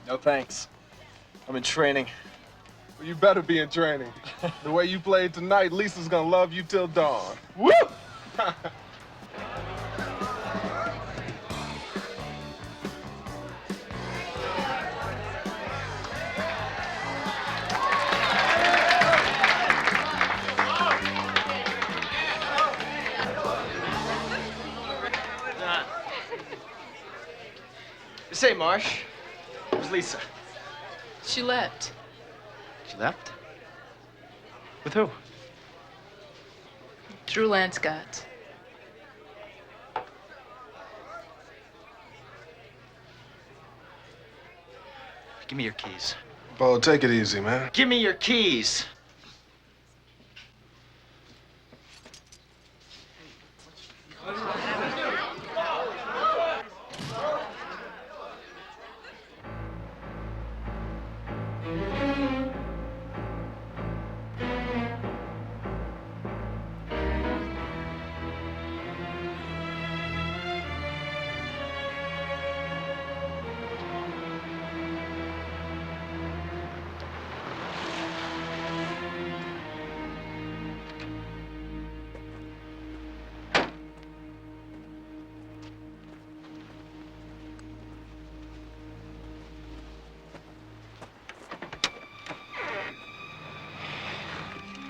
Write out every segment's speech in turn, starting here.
No thanks. I'm in training. Well, you better be in training. The way you played tonight, Lisa's gonna love you till dawn. Woo! Say, Marsh, where's Lisa? She left. She left? With who? Drew Lanscott. Give me your keys. Bo, take it easy, man. Give me your keys.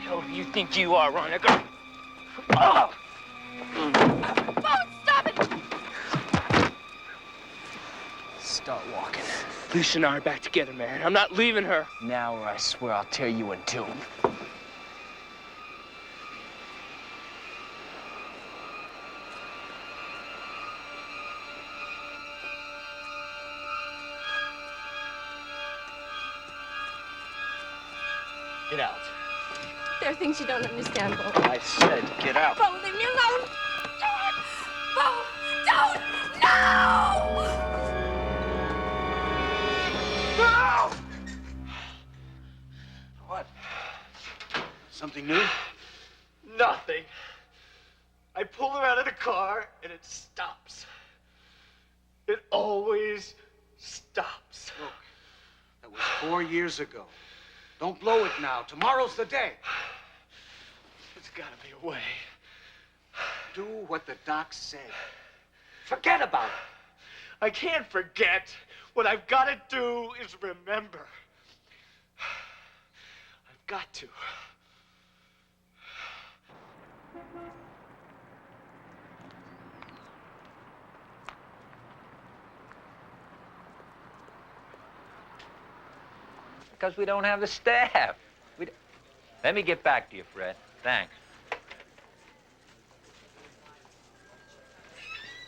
Who you think you are, Ronica? Oh! Bo, stop it! Start walking. Lisa and I are back together, man. I'm not leaving her. Now or I swear I'll tear you in two. Get out. There are things you don't understand, Bo. I said get out. Bo, leave me alone. Don't! Bo, don't! No! No! What? Something new? Nothing. I pull her out of the car and it stops. It always stops. Look, that was 4 years ago. Don't blow it now. Tomorrow's the day. There's gotta be a way. Do what the doc said. Forget about it. I can't forget. What I've got to do is remember. I've got to. Because we don't have the staff. Let me get back to you, Fred. Thanks.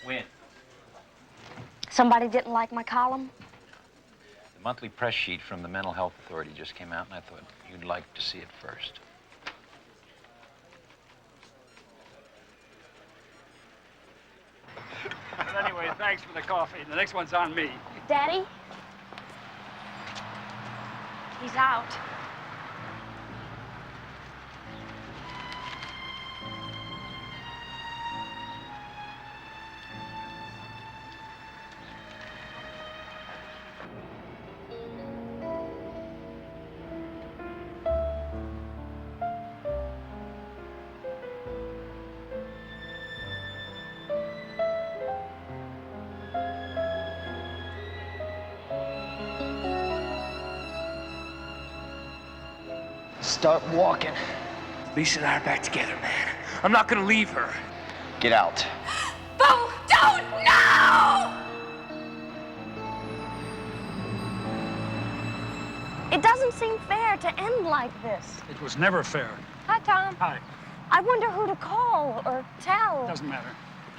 Win. Somebody didn't like my column? The monthly press sheet from the Mental Health Authority just came out, and I thought you'd like to see it first. But anyway, thanks for the coffee. The next one's on me. Daddy? He's out. Start walking. Lisa and I are back together, man. I'm not gonna leave her. Get out. Bo, don't! No! It doesn't seem fair to end like this. It was never fair. Hi, Tom. Hi. I wonder who to call or tell. Doesn't matter.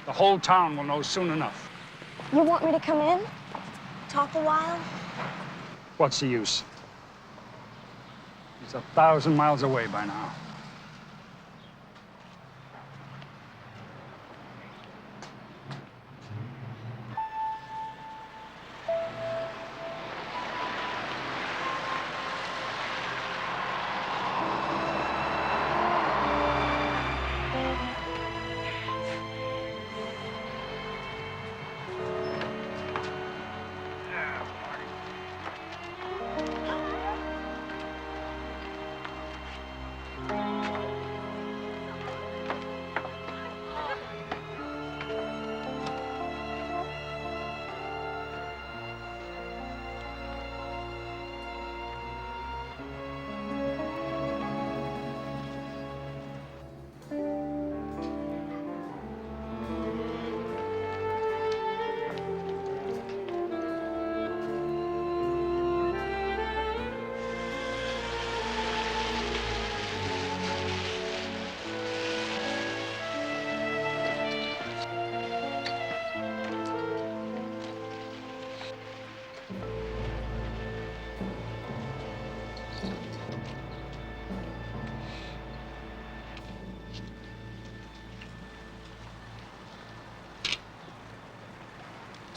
The whole town will know soon enough. You want me to come in? Talk a while? What's the use? He's 1,000 miles away by now.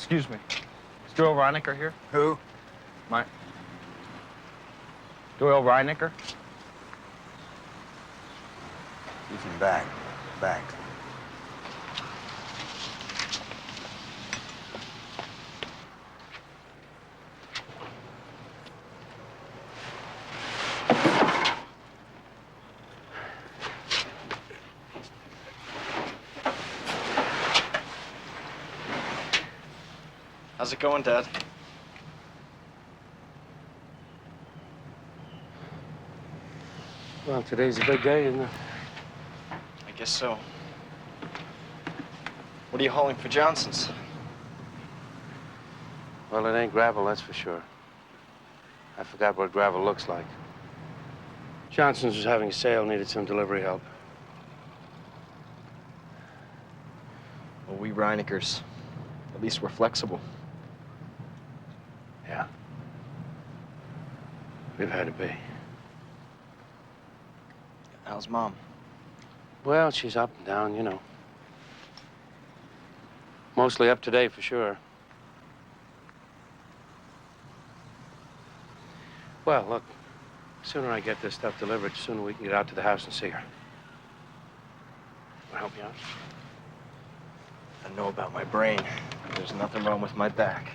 Excuse me. Is Doyle Reinecker here? Who? Doyle Reinecker? He's in back. Back. How's it going, Dad? Well, today's a big day, isn't it? I guess so. What are you hauling for Johnson's? Well, it ain't gravel, that's for sure. I forgot what gravel looks like. Johnson's was having a sale, needed some delivery help. Well, we Reineckers, at least we're flexible. Yeah. We've had to be. How's Mom? Well, she's up and down, you know. Mostly up today, for sure. Well, look, the sooner I get this stuff delivered, the sooner we can get out to the house and see her. Wanna help me out? I know about my brain. There's nothing wrong with my back.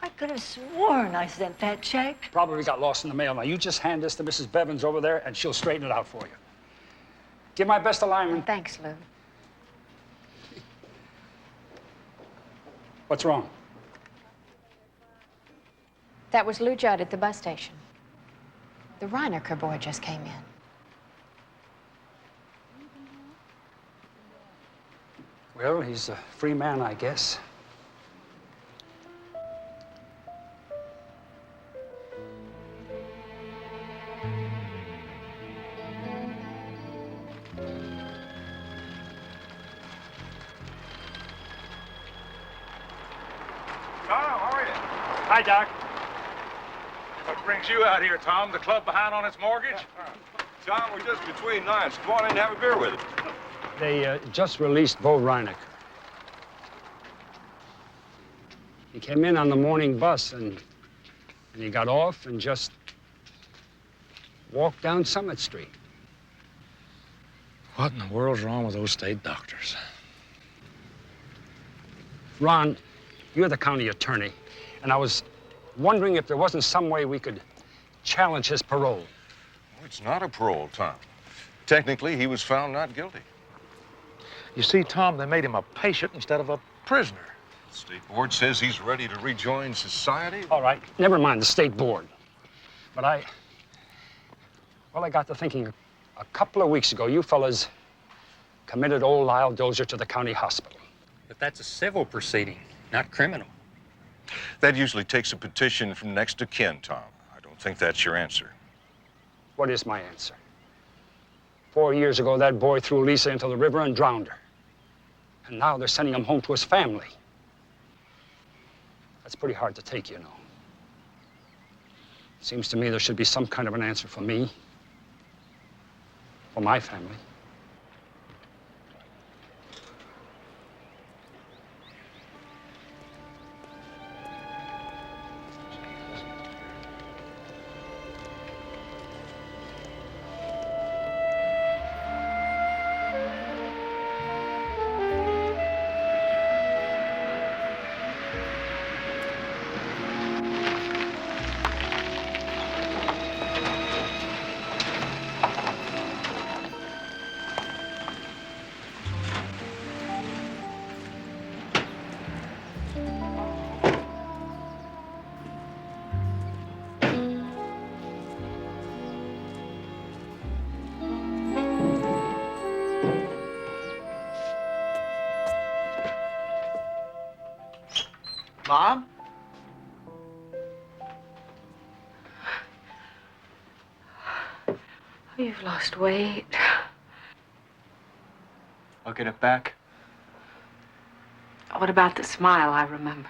I could have sworn I sent that check. Probably got lost in the mail. Now, you just hand this to Mrs. Bevins over there, and she'll straighten it out for you. Give my best to Lyman. Thanks, Lou. What's wrong? That was Lou Judd at the bus station. The Reinecker boy just came in. Well, he's a free man, I guess. Hi, Doc. What brings you out here, Tom? The club behind on its mortgage? Tom, we're just between lines. Come on in and have a beer with us. They just released Bo Reinecker. He came in on the morning bus, and he got off and just walked down Summit Street. What in the world's wrong with those state doctors? Ron, you're the county attorney, and I was wondering if there wasn't some way we could challenge his parole. Well, it's not a parole, Tom. Technically, he was found not guilty. You see, Tom, they made him a patient instead of a prisoner. The state board says he's ready to rejoin society. All right, never mind the state board. But I got to thinking, a couple of weeks ago, you fellas committed old Lyle Dozier to the county hospital. But that's a civil proceeding, not criminal. That usually takes a petition from next of kin, Tom. I don't think that's your answer. What is my answer? 4 years ago, that boy threw Lisa into the river and drowned her. And now they're sending him home to his family. That's pretty hard to take, you know. Seems to me there should be some kind of an answer for me, for my family. Mom? Oh, you've lost weight. I'll get it back. What about the smile I remember?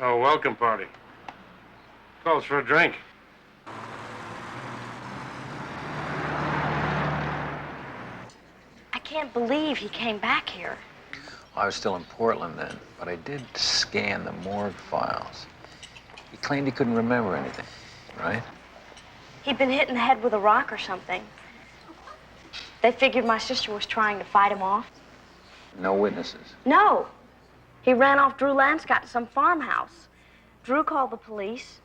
Oh, welcome party. Calls for a drink. I can't believe he came back here. I was still in Portland then, but I did scan the morgue files. He claimed he couldn't remember anything, right? He'd been hit in the head with a rock or something. They figured my sister was trying to fight him off. No witnesses. No. He ran off Drew Lanscott to some farmhouse. Drew called the police,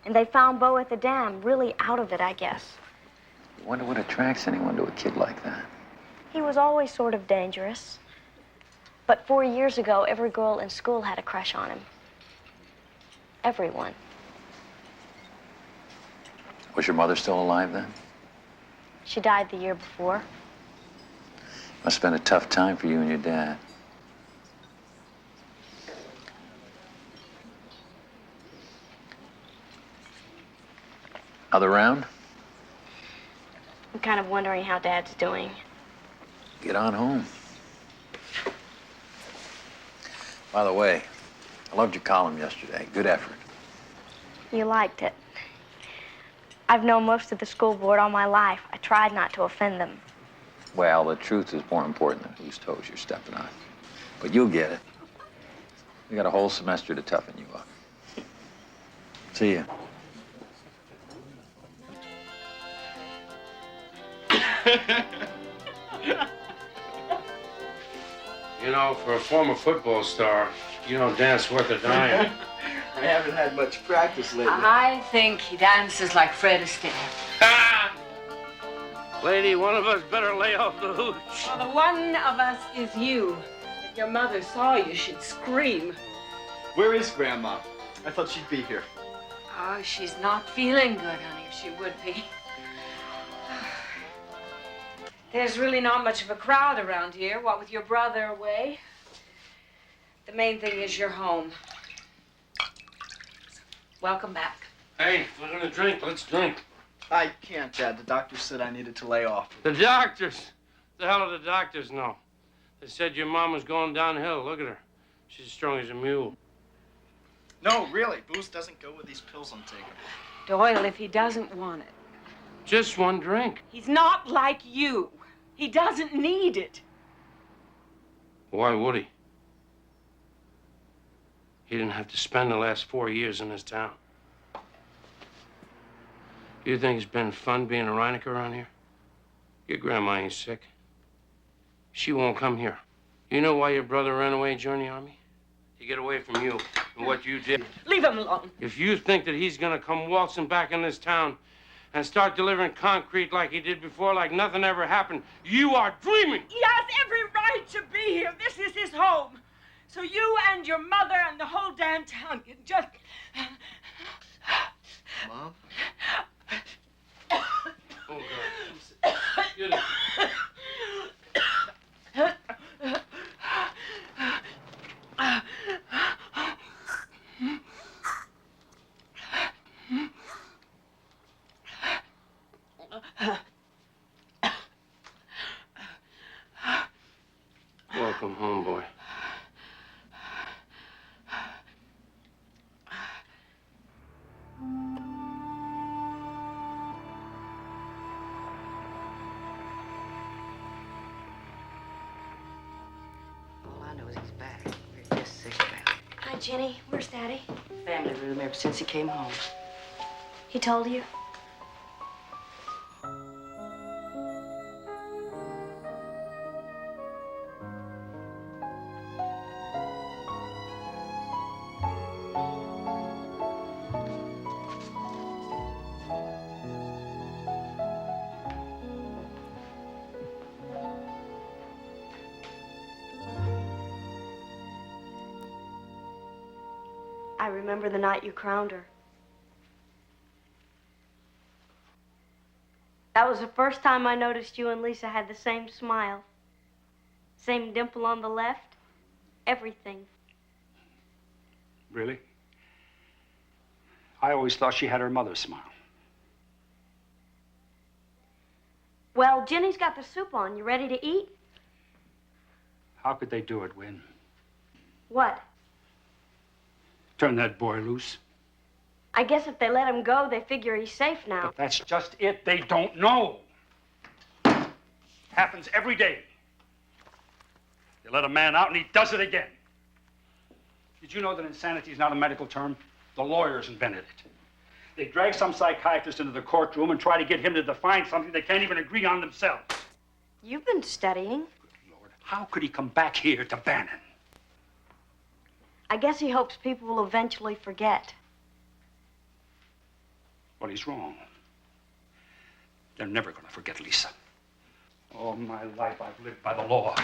and they found Bo at the dam, really out of it, I guess. I wonder what attracts anyone to a kid like that. He was always sort of dangerous. But 4 years ago, every girl in school had a crush on him. Everyone. Was your mother still alive then? She died the year before. Must have been a tough time for you and your dad. Other round? I'm kind of wondering how Dad's doing. Get on home. By the way, I loved your column yesterday. Good effort. You liked it. I've known most of the school board all my life. I tried not to offend them. Well, the truth is more important than whose toes you're stepping on. But you'll get it. We got a whole semester to toughen you up. See ya. You know, for a former football star, you don't dance worth a dime. I haven't had much practice lately. I think he dances like Fred Astaire. Lady, one of us better lay off the hooch. Well, the one of us is you. If your mother saw you, she'd scream. Where is Grandma? I thought she'd be here. Oh, she's not feeling good, honey, if she would be. There's really not much of a crowd around here, what with your brother away. The main thing is you're home. Welcome back. Hey, if we're gonna drink, let's drink. I can't, Dad. The doctor said I needed to lay off. The doctors? The hell do the doctors know? They said your mom was going downhill. Look at her. She's as strong as a mule. No, really. Booze doesn't go with these pills I'm taking. Doyle, if he doesn't want it. Just one drink. He's not like you. He doesn't need it. Why would he? He didn't have to spend the last 4 years in this town. You think it's been fun being a Reinecker around here? Your grandma ain't sick. She won't come here. You know why your brother ran away and joined the army? To get away from you and what you did. Leave him alone. If you think that he's gonna come waltzing back in this town and start delivering concrete like he did before, like nothing ever happened, you are dreaming. He has every right to be here. This is his home. So you and your mother and the whole damn town can just... Mom? Oh, God. Get it. Welcome home, boy. All I know is he's back. We're just sick about it. Hi, Jenny. Where's Daddy? Family room ever since he came home. He told you? I remember the night you crowned her. That was the first time I noticed you and Lisa had the same smile. Same dimple on the left. Everything. Really? I always thought she had her mother's smile. Well, Jenny's got the soup on. You ready to eat? How could they do it, Win? What? Turn that boy loose. I guess if they let him go, they figure he's safe now. But that's just it. They don't know. Happens every day. You let a man out and he does it again. Did you know that insanity is not a medical term? The lawyers invented it. They drag some psychiatrist into the courtroom and try to get him to define something they can't even agree on themselves. You've been studying. Good Lord, how could he come back here to Bannon? I guess he hopes people will eventually forget. Well, he's wrong. They're never going to forget Lisa. All my life I've lived by the law.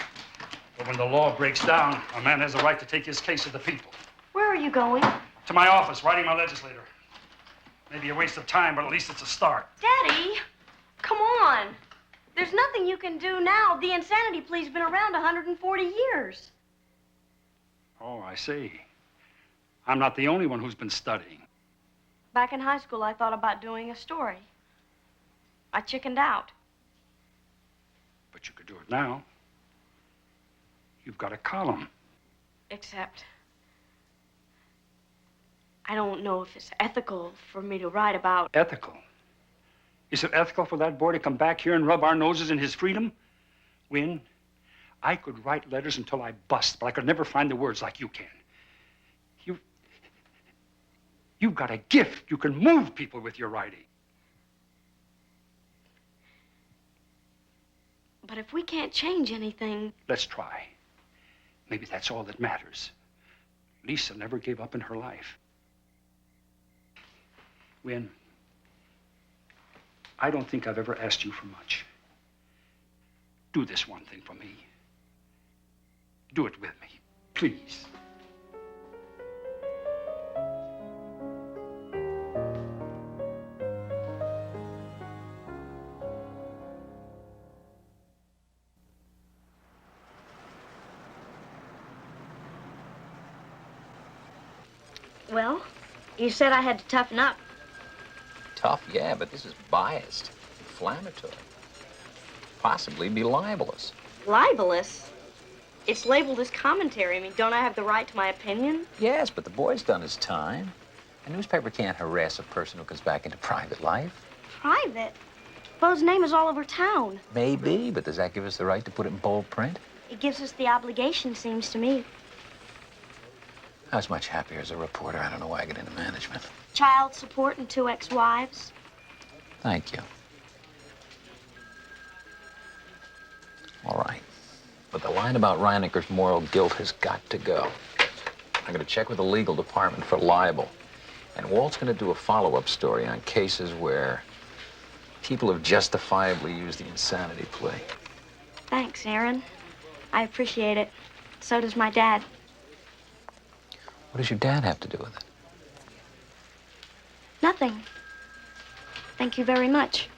But when the law breaks down, a man has the right to take his case to the people. Where are you going? To my office, writing my legislator. Maybe a waste of time, but at least it's a start. Daddy, come on. There's nothing you can do now. The insanity plea's been around 140 years. Oh, I see. I'm not the only one who's been studying. Back in high school, I thought about doing a story. I chickened out. But you could do it now. You've got a column. Except, I don't know if it's ethical for me to write about. Ethical? Is it ethical for that boy to come back here and rub our noses in his freedom? Win, I could write letters until I bust, but I could never find the words like you can. You've got a gift. You can move people with your writing. But if we can't change anything... Let's try. Maybe that's all that matters. Lisa never gave up in her life. Win, I don't think I've ever asked you for much. Do this one thing for me. Do it with me, please. Well, you said I had to toughen up. Tough, yeah, but this is biased, inflammatory, possibly be libelous. Libelous? It's labeled as commentary. I mean, don't I have the right to my opinion? Yes, but the boy's done his time. A newspaper can't harass a person who comes back into private life. Private? Bo's name is all over town. Maybe, but does that give us the right to put it in bold print? It gives us the obligation, seems to me. I was much happier as a reporter. I don't know why I got into management. Child support and 2 ex-wives. Thank you. All right. But the line about Reineker's moral guilt has got to go. I'm going to check with the legal department for libel. And Walt's going to do a follow-up story on cases where people have justifiably used the insanity plea. Thanks, Aaron. I appreciate it. So does my dad. What does your dad have to do with it? Nothing. Thank you very much.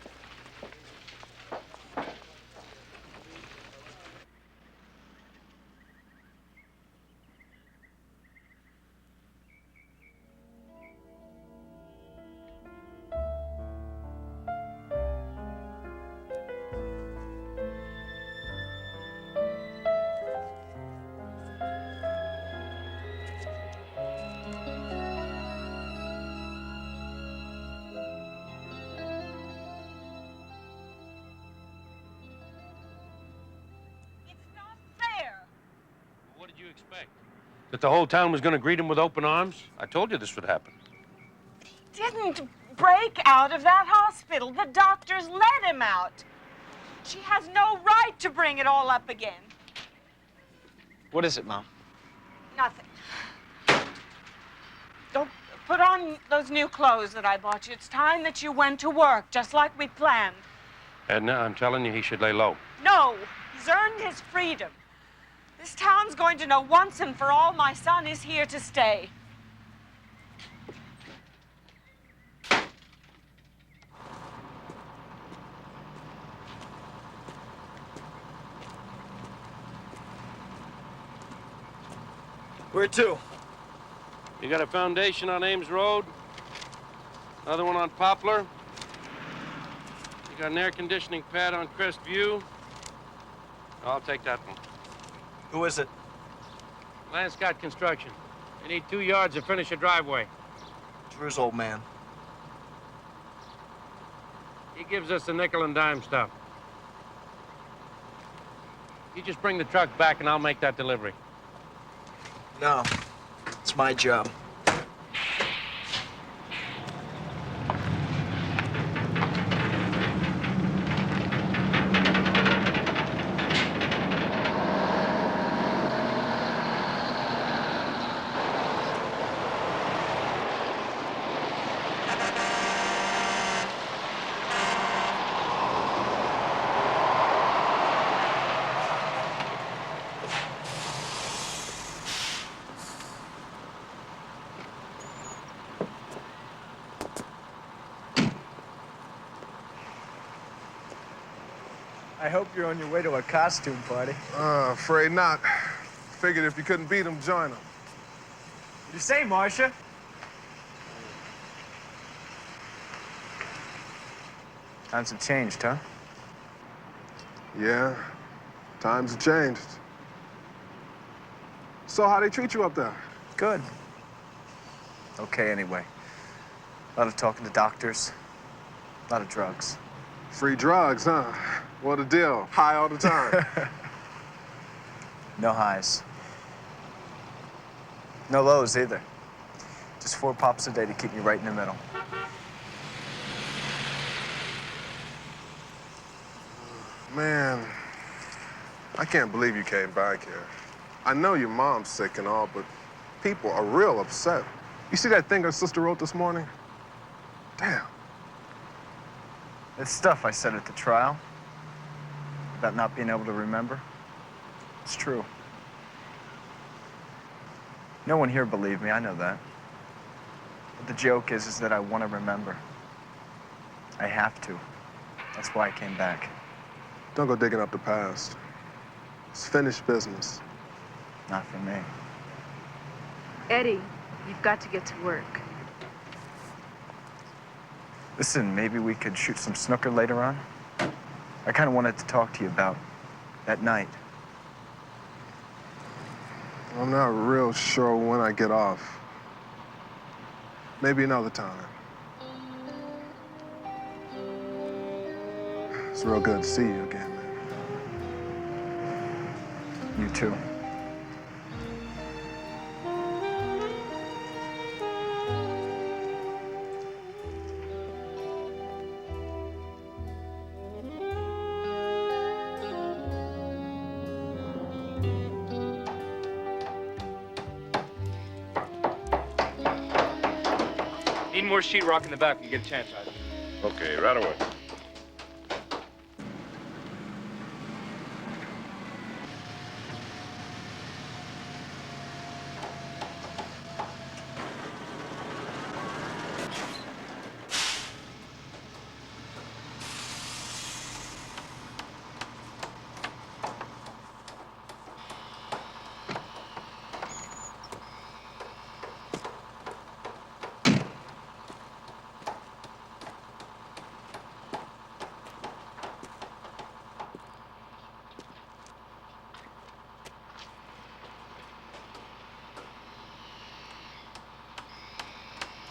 That the whole town was going to greet him with open arms? I told you this would happen. He didn't break out of that hospital. The doctors let him out. She has no right to bring it all up again. What is it, Mom? Nothing. Don't put on those new clothes that I bought you. It's time that you went to work, just like we planned. Edna, I'm telling you, he should lay low. No, he's earned his freedom. This town's going to know once and for all my son is here to stay. Where to? You got a foundation on Ames Road? Another one on Poplar? You got an air conditioning pad on Crest View? I'll take that one. Who is it? Landscott Construction. I need 2 yards to finish a driveway. Drew's old man. He gives us the nickel and dime stuff. You just bring the truck back and I'll make that delivery. No, it's my job. I hope you're on your way to a costume party. Afraid not. Figured if you couldn't beat them, join them. What'd you say, Marcia? Times have changed, huh? Yeah, times have changed. So how they treat you up there? Good. Okay, anyway. A lot of talking to doctors. A lot of drugs. Free drugs, huh? What a deal. High all the time. No highs. No lows either. Just 4 pops a day to keep me right in the middle. Man, I can't believe you came back here. I know your mom's sick and all, but people are real upset. You see that thing her sister wrote this morning? Damn. It's stuff I said at the trial about not being able to remember. It's true. No one here believed me, I know that. But the joke is that I want to remember. I have to. That's why I came back. Don't go digging up the past. It's finished business. Not for me. Eddie, you've got to get to work. Listen, maybe we could shoot some snooker later on. I kind of wanted to talk to you about that night. I'm not real sure when I get off. Maybe another time. It's real good to see you again, man. You too. Need more sheetrock in the back when you get a chance, Isaac. Okay, right away.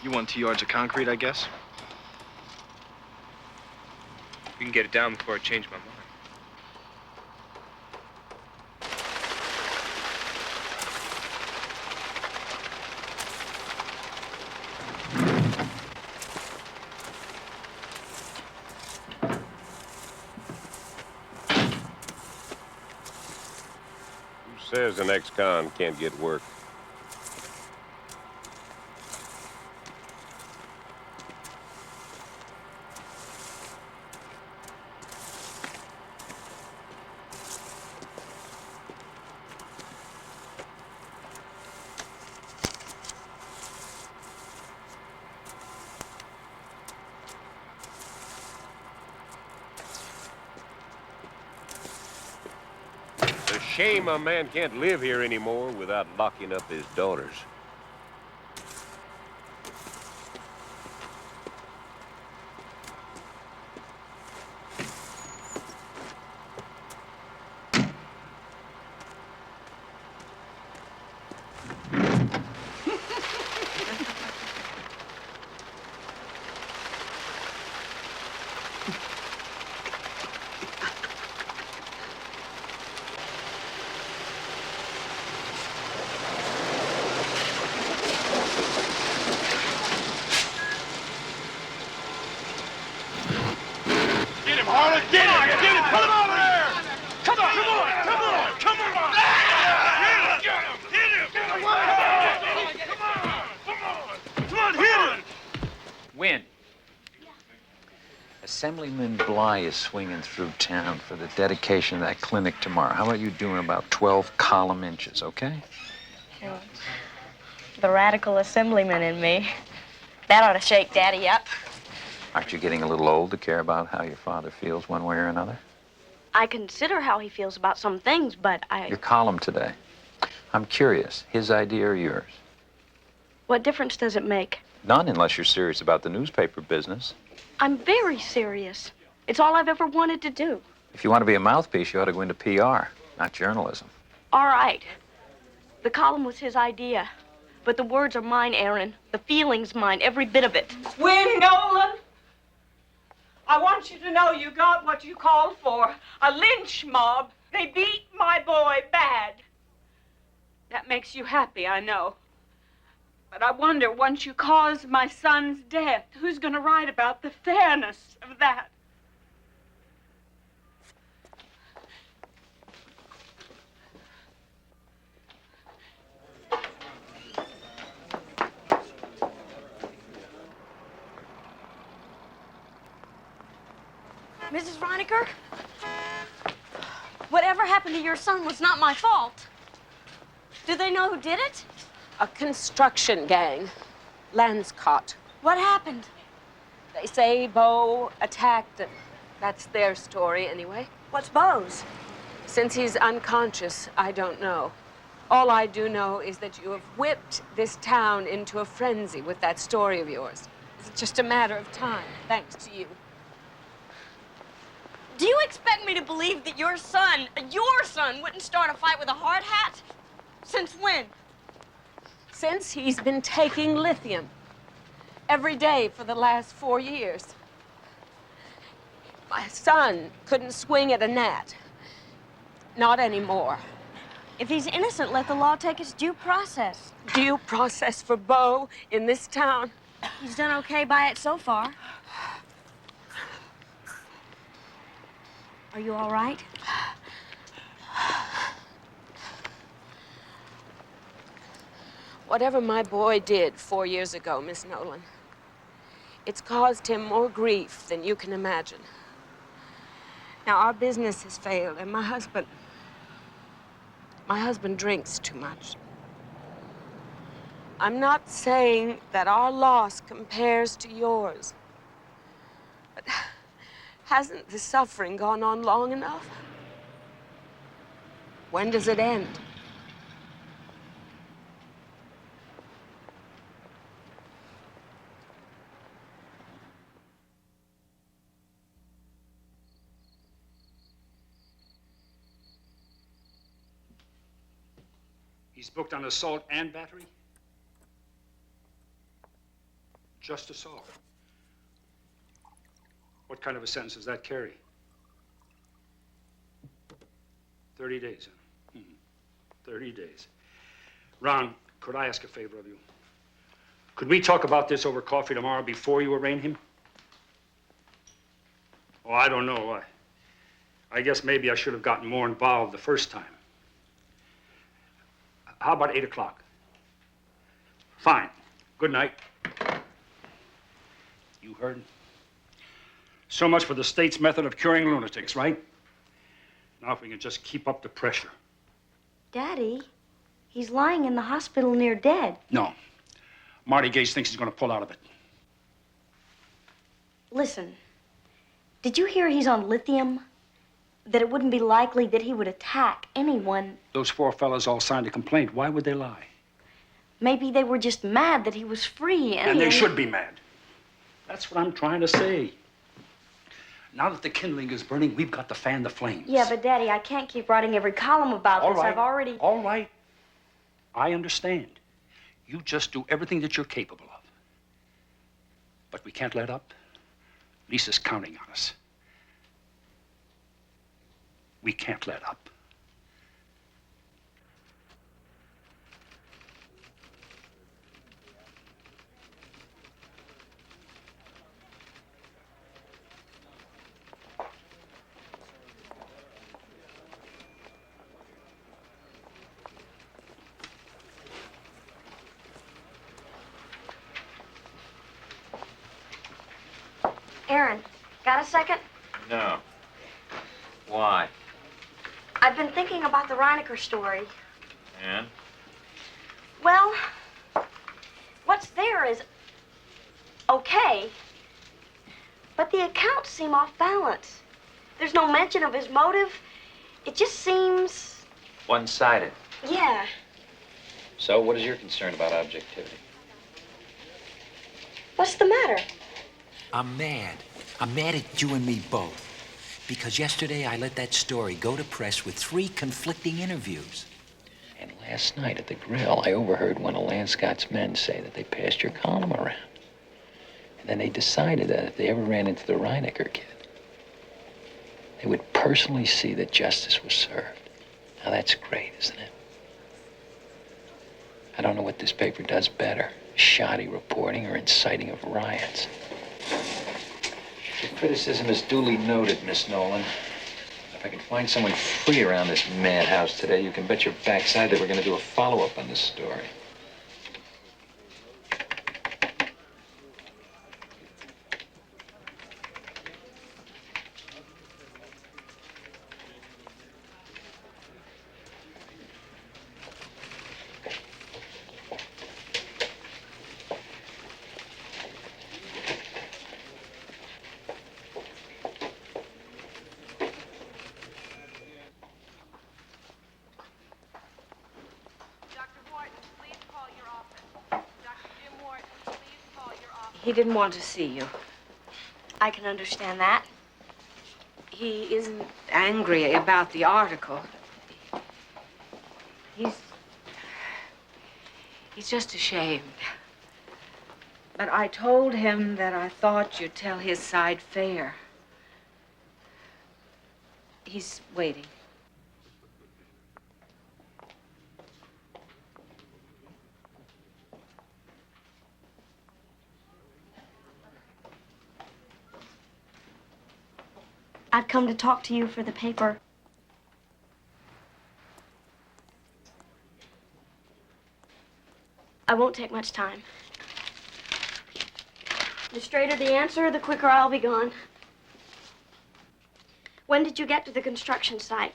You want 2 yards of concrete, I guess? We can get it down before I change my mind. Who says an ex-con can't get work? Shame a man can't live here anymore without locking up his daughters. Assemblyman Bly is swinging through town for the dedication of that clinic tomorrow. How about you doing about 12 column inches, okay? The radical assemblyman in me. That ought to shake Daddy up. Aren't you getting a little old to care about how your father feels one way or another? I consider how he feels about some things, but Your column today. I'm curious, his idea or yours? What difference does it make? None unless you're serious about the newspaper business. I'm very serious. It's all I've ever wanted to do. If you want to be a mouthpiece, you ought to go into PR, not journalism. All right. The column was his idea. But the words are mine, Aaron. The feeling's mine, every bit of it. Win Nolan, I want you to know you got what you called for. A lynch mob. They beat my boy bad. That makes you happy, I know. But I wonder, once you cause my son's death, who's going to write about the fairness of that? Mrs. Reinecker? Whatever happened to your son was not my fault. Do they know who did it? A construction gang. Lanscott. What happened? They say Bo attacked them. That's their story, anyway. What's Bo's? Since he's unconscious, I don't know. All I do know is that you have whipped this town into a frenzy with that story of yours. It's just a matter of time, thanks to you. Do you expect me to believe that your son, wouldn't start a fight with a hard hat? Since when? Since he's been taking lithium. Every day for the last 4 years. My son couldn't swing at a gnat. Not anymore. If he's innocent, let the law take its due process. Due process for Bo in this town? He's done okay by it so far. Are you all right? Whatever my boy did 4 years ago, Miss Nolan, it's caused him more grief than you can imagine. Now, our business has failed, and my husband drinks too much. I'm not saying that our loss compares to yours, but hasn't the suffering gone on long enough? When does it end? He's booked on assault and battery? Just assault. What kind of a sentence does that carry? 30 days, huh? 30 days. Ron, could I ask a favor of you? Could we talk about this over coffee tomorrow before you arraign him? Oh, I don't know. I guess maybe I should have gotten more involved the first time. How about 8 o'clock? Fine. Good night. You heard? So much for the state's method of curing lunatics, right? Now if we can just keep up the pressure. Daddy, he's lying in the hospital near dead. No. Marty Gage thinks he's going to pull out of it. Listen, did you hear he's on lithium? That it wouldn't be likely that he would attack anyone. Those 4 fellas all signed a complaint. Why would they lie? Maybe they were just mad that he was free And they should be mad. That's what I'm trying to say. Now that the kindling is burning, we've got to fan the flames. Yeah, but Daddy, I can't keep writing every column about this. Right. I've already... All right. I understand. You just do everything that you're capable of. But we can't let up. Lisa's counting on us. We can't let up. Aaron, Got a second? No. Why? I've been thinking about the Reinecker story. And? Well, what's there is okay, but the accounts seem off balance. There's no mention of his motive. It just seems... One-sided. Yeah. So, what is your concern about objectivity? What's the matter? I'm mad. I'm mad at you and me both. Because yesterday I let that story go to press with 3 conflicting interviews. And last night at the grill, I overheard one of Lanscott's men say that they passed your column around. And then they decided that if they ever ran into the Reinecker kid, they would personally see that justice was served. Now that's great, isn't it? I don't know what this paper does better, shoddy reporting or inciting of riots. Your criticism is duly noted, Miss Nolan. If I can find someone free around this madhouse today, you can bet your backside that we're going to do a follow-up on this story. He didn't want to see you. I can understand that. He isn't angry about the article. He's just ashamed. But I told him that I thought you'd tell his side fair. He's waiting. I've come to talk to you for the paper. I won't take much time. The straighter the answer, the quicker I'll be gone. When did you get to the construction site?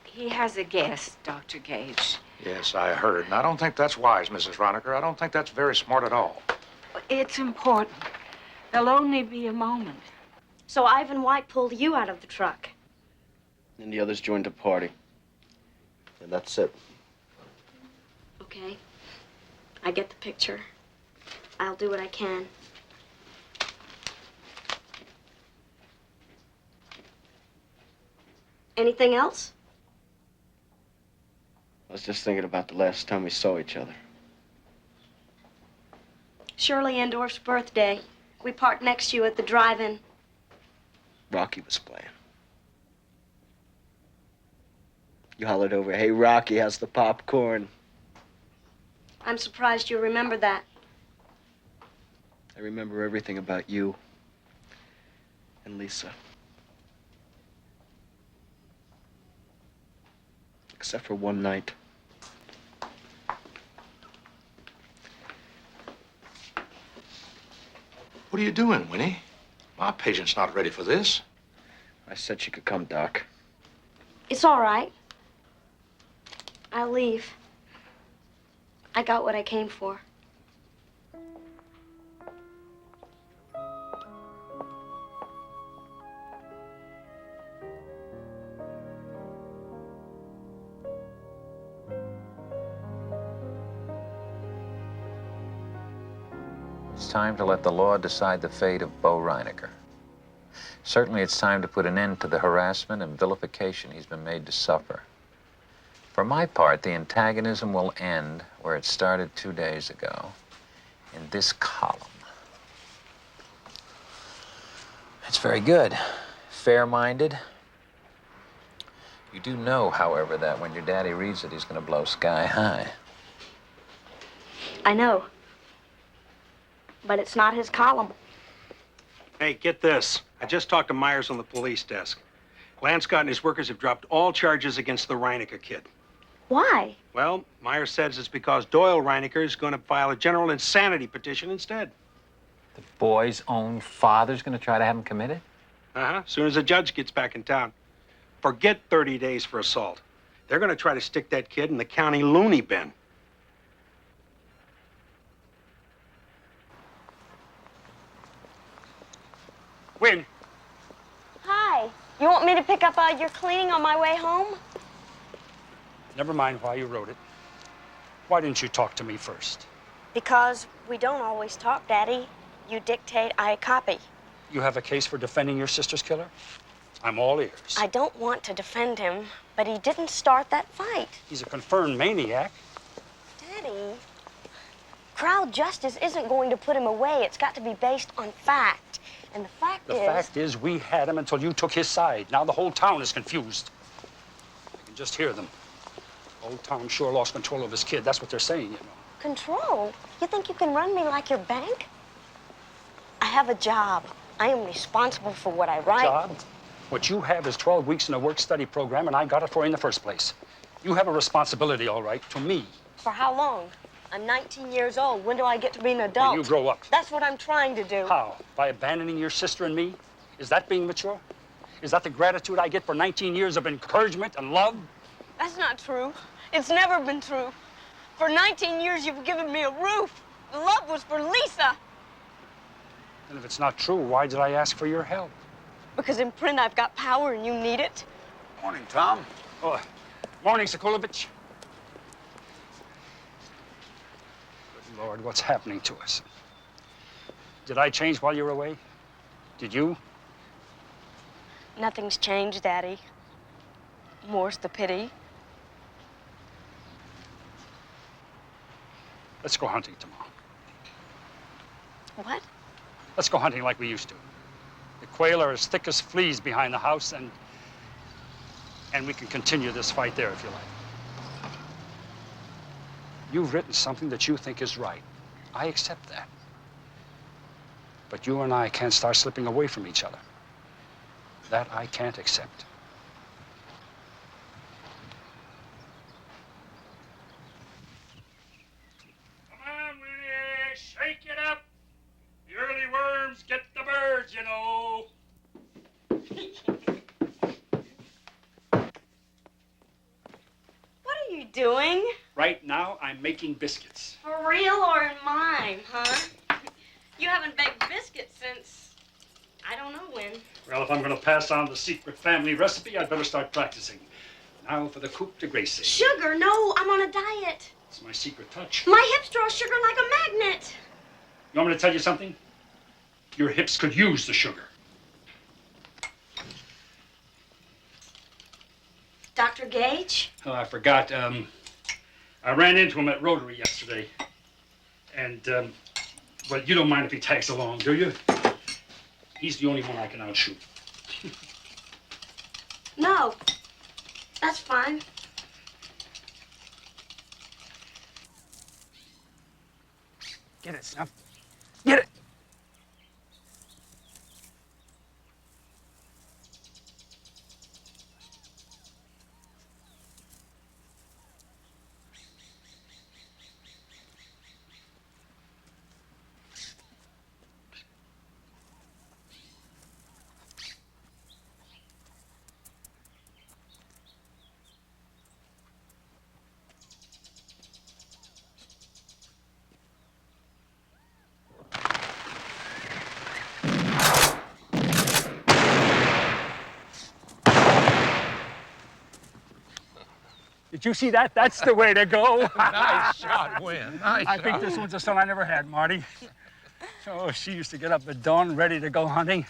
He has a guest, Dr. Gage. Yes, I heard. And I don't think that's wise, Mrs. Reinecker. I don't think that's very smart at all. It's important. There'll only be a moment. So Ivan White pulled you out of the truck. And the others joined the party. And that's it. Okay. I get the picture. I'll do what I can. Anything else? I was just thinking about the last time we saw each other. Shirley Endorf's birthday. We parked next to you at the drive-in. Rocky was playing. You hollered over, "Hey, Rocky, how's the popcorn?" I'm surprised you remember that. I remember everything about you and Lisa. Except for one night. What are you doing, Winnie? My patient's not ready for this. I said she could come, Doc. It's all right. I'll leave. I got what I came for. It's time to let the law decide the fate of Bo Reinecker. Certainly it's time to put an end to the harassment and vilification he's been made to suffer. For my part, the antagonism will end where it started 2 days ago, in this column. That's very good. Fair-minded. You do know, however, that when your daddy reads it, he's going to blow sky high. I know. But it's not his column. Hey, get this. I just talked to Myers on the police desk. Lance Scott and his workers have dropped all charges against the Reinecker kid. Why? Well, Myers says it's because Doyle Reinecker is going to file a general insanity petition instead. The boy's own father's going to try to have him committed? As soon as the judge gets back in town. Forget 30 days for assault. They're going to try to stick that kid in the county loony bin. Win. Hi. You want me to pick up your cleaning on my way home? Never mind why you wrote it. Why didn't you talk to me first? Because we don't always talk, Daddy. You dictate, I copy. You have a case for defending your sister's killer? I'm all ears. I don't want to defend him, but he didn't start that fight. He's a confirmed maniac. Daddy, crowd justice isn't going to put him away. It's got to be based on fact. And the fact is we had him until you took his side. Now the whole town is confused. I can just hear them. The whole town sure lost control of his kid. That's what they're saying, you know. Control? You think you can run me like your bank? I have a job. I am responsible for what I write. Job? What you have is 12 weeks in a work-study program, and I got it for you in the first place. You have a responsibility, all right, to me. For how long? I'm 19 years old. When do I get to be an adult? When you grow up. That's what I'm trying to do. How? By abandoning your sister and me? Is that being mature? Is that the gratitude I get for 19 years of encouragement and love? That's not true. It's never been true. For 19 years, you've given me a roof. The love was for Lisa. And if it's not true, why did I ask for your help? Because in print, I've got power and you need it. Morning, Tom. Oh, morning, Sekulovich. Good Lord, what's happening to us? Did I change while you were away? Did you? Nothing's changed, Daddy. More's the pity. Let's go hunting tomorrow. What? Let's go hunting like we used to. The quail are as thick as fleas behind the house, and we can continue this fight there if you like. You've written something that you think is right. I accept that. But you and I can't start slipping away from each other. That I can't accept. Come on, Winnie, shake it up. The early worms get the birds, you know. What are you doing? Right now, I'm making biscuits. For real or in mime, huh? You haven't baked biscuits since, I don't know when. Well, if I'm going to pass on the secret family recipe, I'd better start practicing. Now for the coupe de Gracie. Sugar? No, I'm on a diet. It's my secret touch. My hips draw sugar like a magnet. You want me to tell you something? Your hips could use the sugar. Dr. Gage? Oh, I forgot. I ran into him at Rotary yesterday. And, well, you don't mind if he tags along, do you? He's the only one I can outshoot. No, that's fine. Get it, Snuff. Get it. Did you see that? That's the way to go. Nice shot, Win. Nice I think shot. this one's a son I never had, Marty. So she used to get up at dawn ready to go hunting.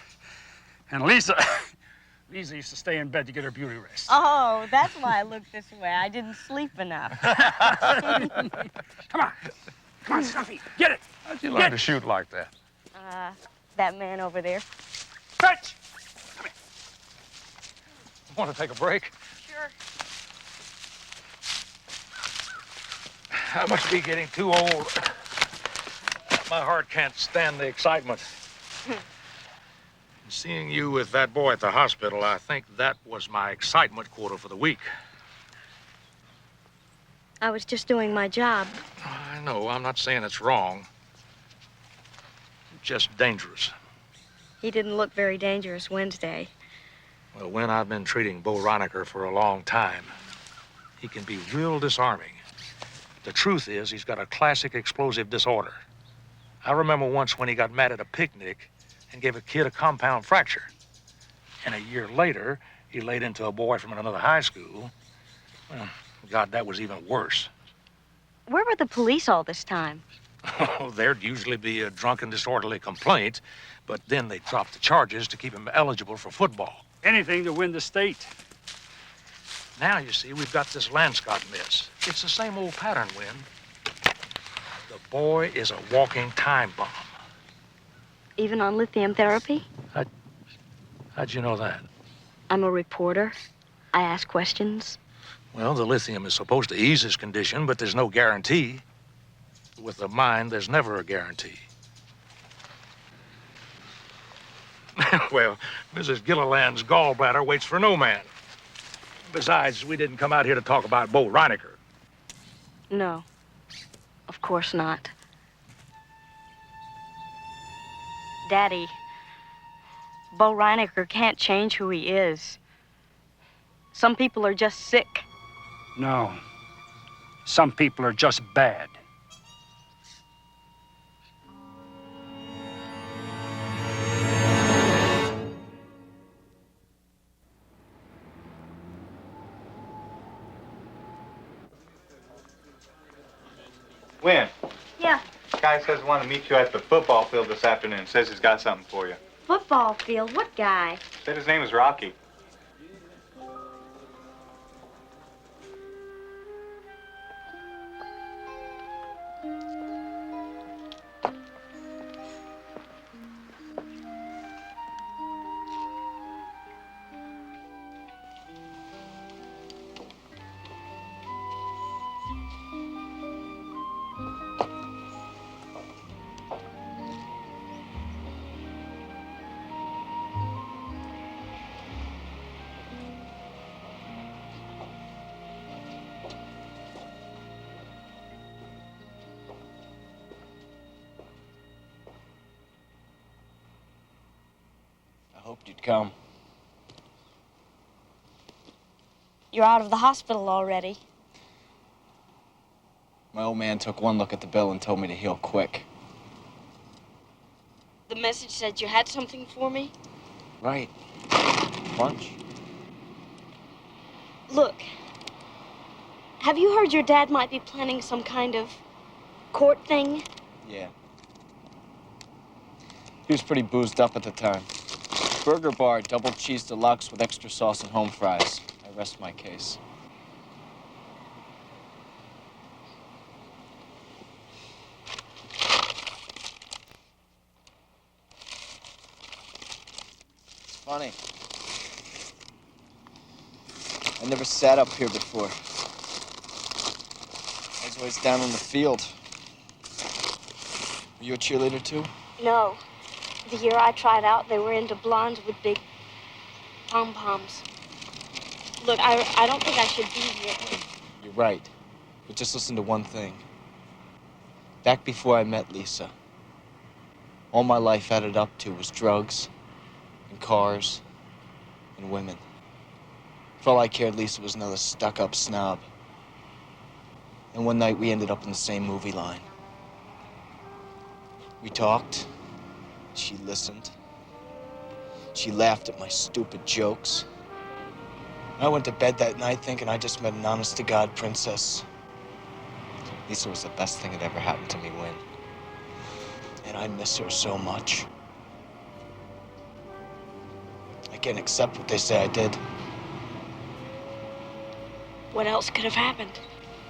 And Lisa used to stay in bed to get her beauty rest. Oh, that's why I look this way. I didn't sleep enough. Come on, Snuffy, get it. How'd you learn to shoot like that? That man over there. Fetch! Want to take a break? Sure. I must be getting too old. My heart can't stand the excitement. Seeing you with that boy at the hospital, I think that was my excitement quota for the week. I was just doing my job. I know, I'm not saying it's wrong. Just dangerous. He didn't look very dangerous Wednesday. Well, when I've been treating Bo Reinicker for a long time, he can be real disarming. The truth is, he's got a classic explosive disorder. I remember once when he got mad at a picnic and gave a kid a compound fracture. And a year later, he laid into a boy from another high school. Well, God, that was even worse. Where were the police all this time? Oh, there'd usually be a drunken, disorderly complaint, but then they'd drop the charges to keep him eligible for football. Anything to win the state. Now, you see, we've got this Lanscott mess. It's the same old pattern, Win. The boy is a walking time bomb. Even on lithium therapy? How'd you know that? I'm a reporter. I ask questions. Well, the lithium is supposed to ease his condition, but there's no guarantee. With the mind, there's never a guarantee. Well, Mrs. Gilliland's gallbladder waits for no man. Besides, we didn't come out here to talk about Bo Reinicker. No, of course not. Daddy, Bo Reinicker can't change who he is. Some people are just sick. No. Some people are just bad. Win. Yeah, Guy says he wanted to meet you at the football field this afternoon. Says he's got something for you. football field. What guy? Said his name is Rocky. I hoped you'd come. You're out of the hospital already. My old man took one look at the bill and told me to heal quick. The message said you had something for me? Right. Lunch. Look, have you heard your dad might be planning some kind of court thing? Yeah. He was pretty boozed up at the time. Burger bar, double cheese deluxe with extra sauce and home fries. I rest my case. It's funny. I never sat up here before. I was always down in the field. Were you a cheerleader too? No. The year I tried out, they were into blondes with big pom-poms. Look, I don't think I should be here. You're right. But just listen to one thing. Back before I met Lisa, all my life added up to was drugs and cars and women. For all I cared, Lisa was another stuck-up snob. And one night we ended up in the same movie line. We talked. She listened. She laughed at my stupid jokes. I went to bed that night thinking I just met an honest-to-God princess. Lisa was the best thing that ever happened to me, Win. And I miss her so much. I can't accept what they say I did. What else could have happened?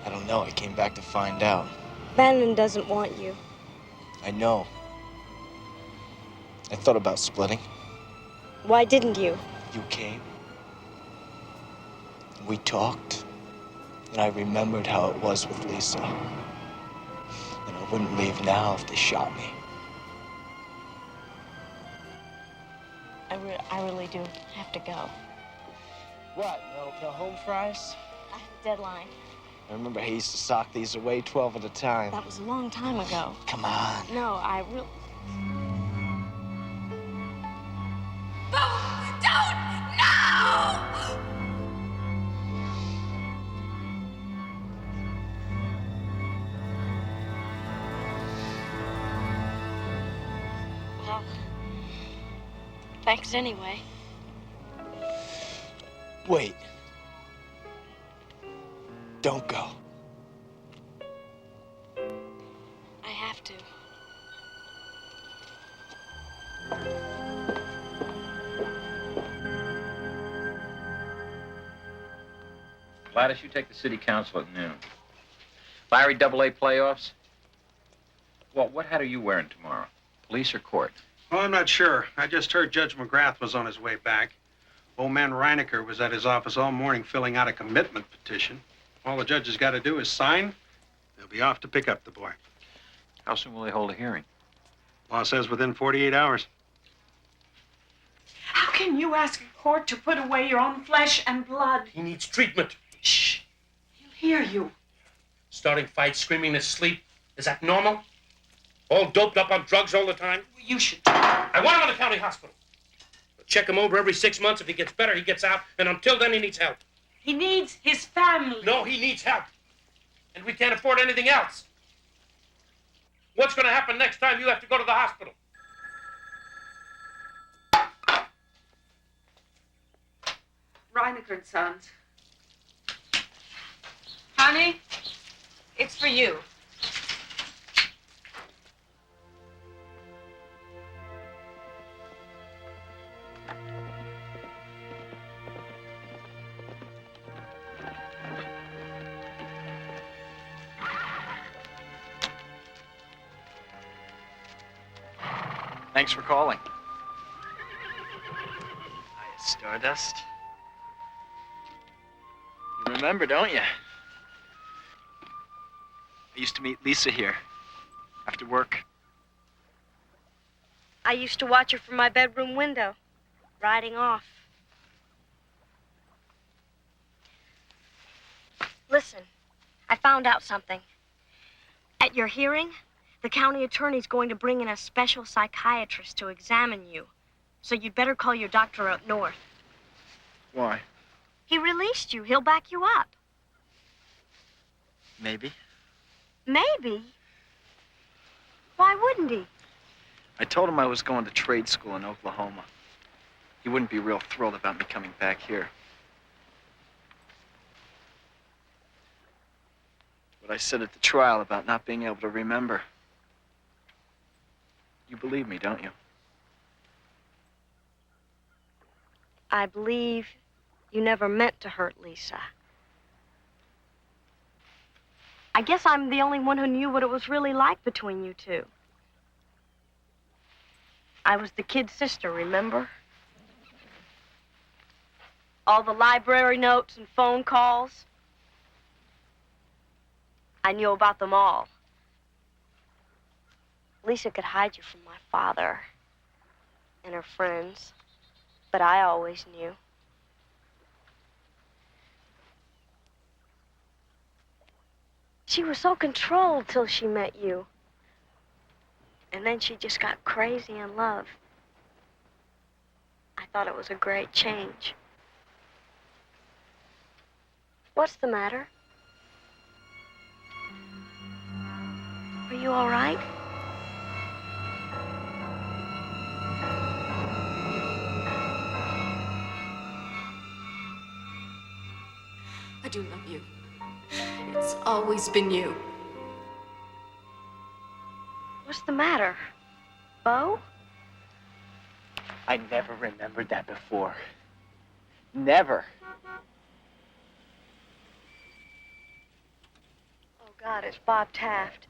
I don't know. I came back to find out. Bannon doesn't want you. I know. I thought about splitting. Why didn't you? You came. We talked. And I remembered how it was with Lisa. And I wouldn't leave now if they shot me. I I really do have to go. What? No home fries? I have a deadline. I remember he used to sock these away 12 at a time. That was a long time ago. Come on. No, I really... Don't! No! Well, thanks anyway. Wait. Don't go. I have to. Gladys, you take the city council at noon. Larry, AA playoffs? Well, what hat are you wearing tomorrow? Police or court? Well, I'm not sure. I just heard Judge McGrath was on his way back. Old man Reinecker was at his office all morning filling out a commitment petition. All the judge has got to do is sign. They'll be off to pick up the boy. How soon will they hold a hearing? Law says within 48 hours. How can you ask a court to put away your own flesh and blood? He needs treatment. Shh. He'll hear you. Starting fights, screaming in his sleep. Is that normal? All doped up on drugs all the time? You should. I want him in the county hospital. We'll check him over every 6 months. If he gets better, he gets out. And until then, he needs help. He needs his family. No, he needs help. And we can't afford anything else. What's going to happen next time you have to go to the hospital? Reinecker and Sons. Honey, it's for you. Thanks for calling. Hi, Stardust. You remember, don't you? I used to meet Lisa here after work. I used to watch her from my bedroom window, riding off. Listen, I found out something. At your hearing, the county attorney's going to bring in a special psychiatrist to examine you. So you'd better call your doctor up north. Why? He released you. He'll back you up. Maybe. Maybe? Why wouldn't he? I told him I was going to trade school in Oklahoma. He wouldn't be real thrilled about me coming back here. What I said at the trial about not being able to remember. You believe me, don't you? I believe you never meant to hurt Lisa. I guess I'm the only one who knew what it was really like between you two. I was the kid's sister, remember? All the library notes and phone calls. I knew about them all. Lisa could hide you from my father and her friends, but I always knew. She was so controlled till she met you. And then she just got crazy in love. I thought it was a great change. What's the matter? Are you all right? I do love you. It's always been you. What's the matter? Bo? I never remembered that before. Never. Oh, God, it's Bob Taft.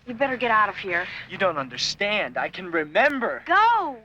You better get out of here. You don't understand. I can remember. Go!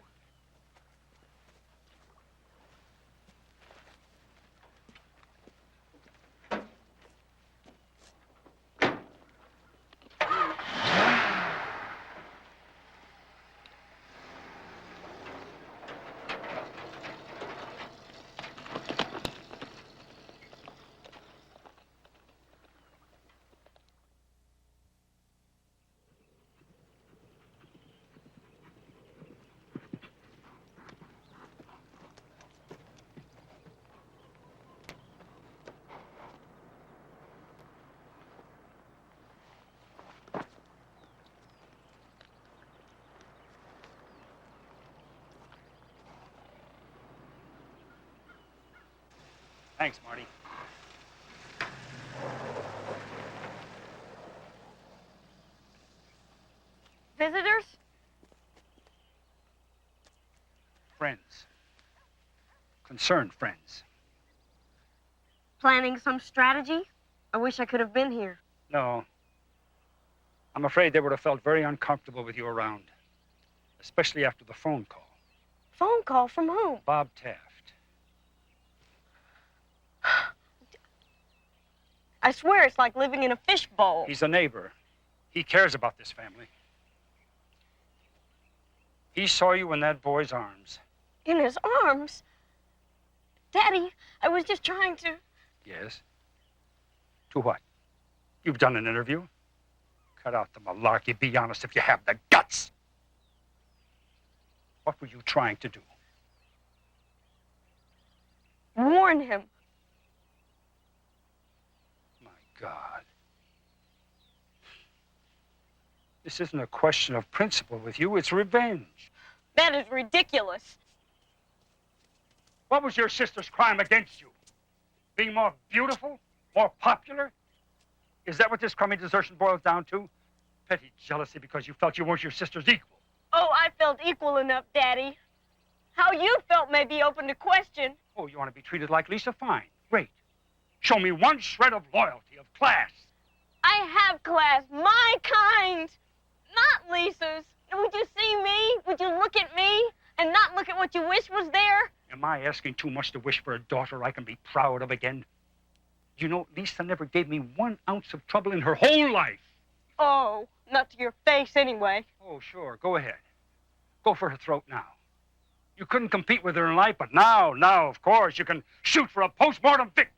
Thanks, Marty. Visitors? Friends. Concerned friends. Planning some strategy? I wish I could have been here. No. I'm afraid they would have felt very uncomfortable with you around. Especially after the phone call. Phone call from whom? Bob Taft. I swear it's like living in a fishbowl. He's a neighbor. He cares about this family. He saw you in that boy's arms. In his arms? Daddy, I was just trying to... Yes? To what? You've done an interview? Cut out the malarkey. Be honest if you have the guts. What were you trying to do? Warn him. God. This isn't a question of principle with you, it's revenge. That is ridiculous. What was your sister's crime against you? Being more beautiful? More popular? Is that what this crummy desertion boils down to? Petty jealousy because you felt you weren't your sister's equal. Oh, I felt equal enough, Daddy. How you felt may be open to question. Oh, you want to be treated like Lisa? Fine. Great. Show me one shred of loyalty, of class. I have class, my kind. Not Lisa's. Would you see me? Would you look at me and not look at what you wish was there? Am I asking too much to wish for a daughter I can be proud of again? You know, Lisa never gave me 1 ounce of trouble in her whole life. Oh, not to your face anyway. Oh, sure. Go ahead. Go for her throat now. You couldn't compete with her in life, but now, of course, you can shoot for a postmortem victory.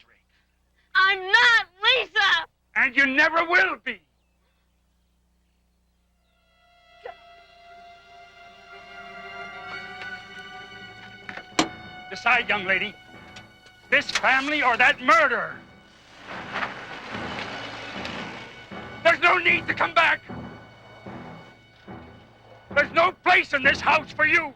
I'm not Lisa! And you never will be. Decide, young lady. This family or that murder. There's no need to come back. There's no place in this house for you.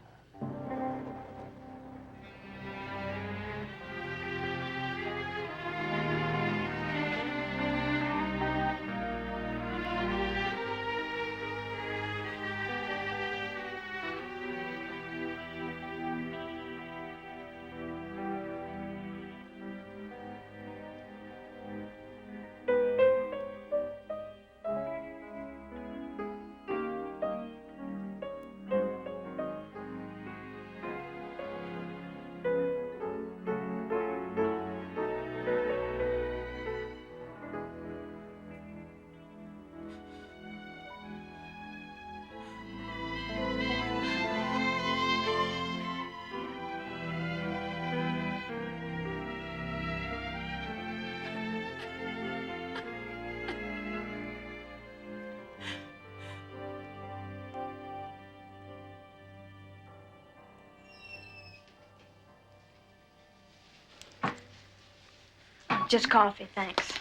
Just coffee, thanks.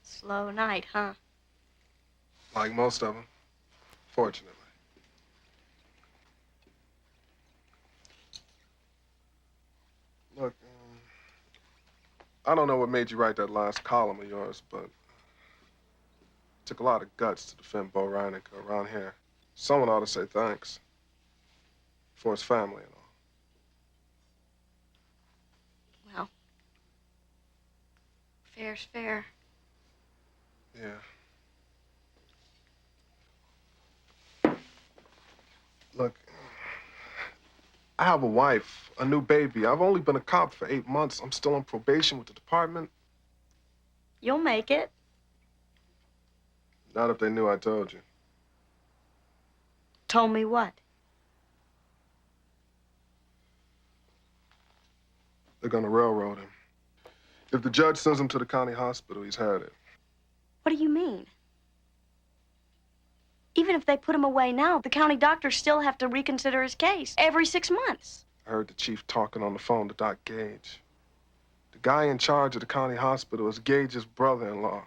Slow night, huh? Like most of them, fortunately. Look, I don't know what made you write that last column of yours, but it took a lot of guts to defend Bo Reinecker around here. Someone ought to say thanks for his family and all. Well, fair's fair. Yeah. Look, I have a wife, a new baby. I've only been a cop for 8 months. I'm still on probation with the department. You'll make it. Not if they knew I told you. Told me what? They're gonna railroad him. If the judge sends him to the county hospital, he's had it. What do you mean? Even if they put him away now, the county doctors still have to reconsider his case every 6 months. I heard the chief talking on the phone to Doc Gage. The guy in charge of the county hospital is Gage's brother-in-law.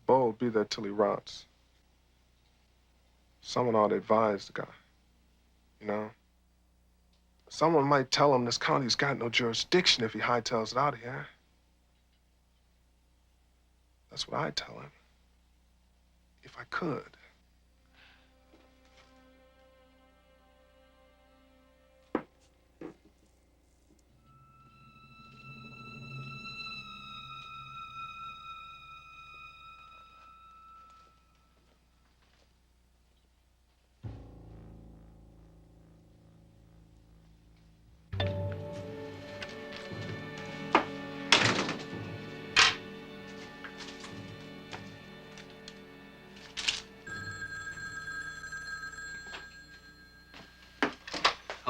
Bo will be there till he rots. Someone ought to advise the guy, you know? Someone might tell him this county's got no jurisdiction if he hightails it out of here. That's what I'd tell him. If I could.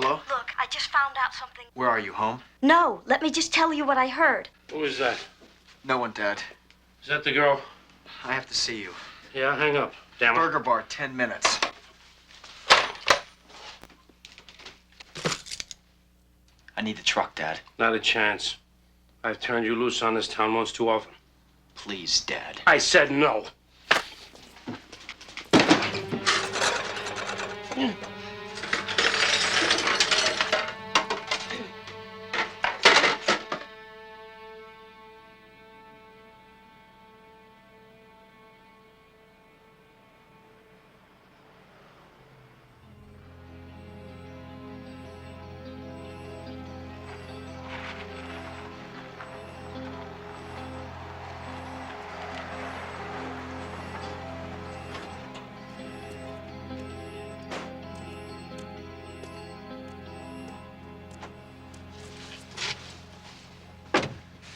Hello? Look, I just found out something. Where are you, home? No, let me just tell you what I heard. Who is that? No one, Dad. Is that the girl? I have to see you. Yeah, hang up. Damn it. Burger bar, 10 minutes. I need the truck, Dad. Not a chance. I've turned you loose on this town once too often. Please, Dad. I said no.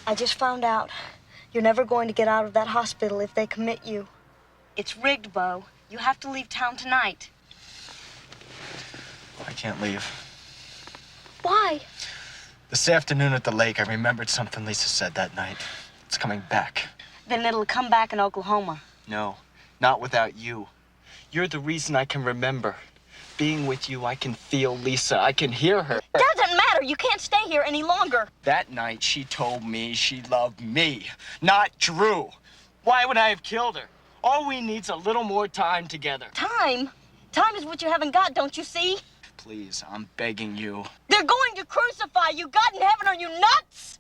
I just found out you're never going to get out of that hospital if they commit you. It's rigged, Bo. You have to leave town tonight. I can't leave. Why? This afternoon at the lake, I remembered something Lisa said that night. It's coming back. Then it'll come back in Oklahoma. No, not without you. You're the reason I can remember. Being with you, I can feel Lisa. I can hear her. Doesn't matter. You can't stay here any longer. That night, she told me she loved me, not Drew. Why would I have killed her? All we need's a little more time together. Time? Time is what you haven't got, don't you see? Please, I'm begging you. They're going to crucify you. God in heaven, are you nuts?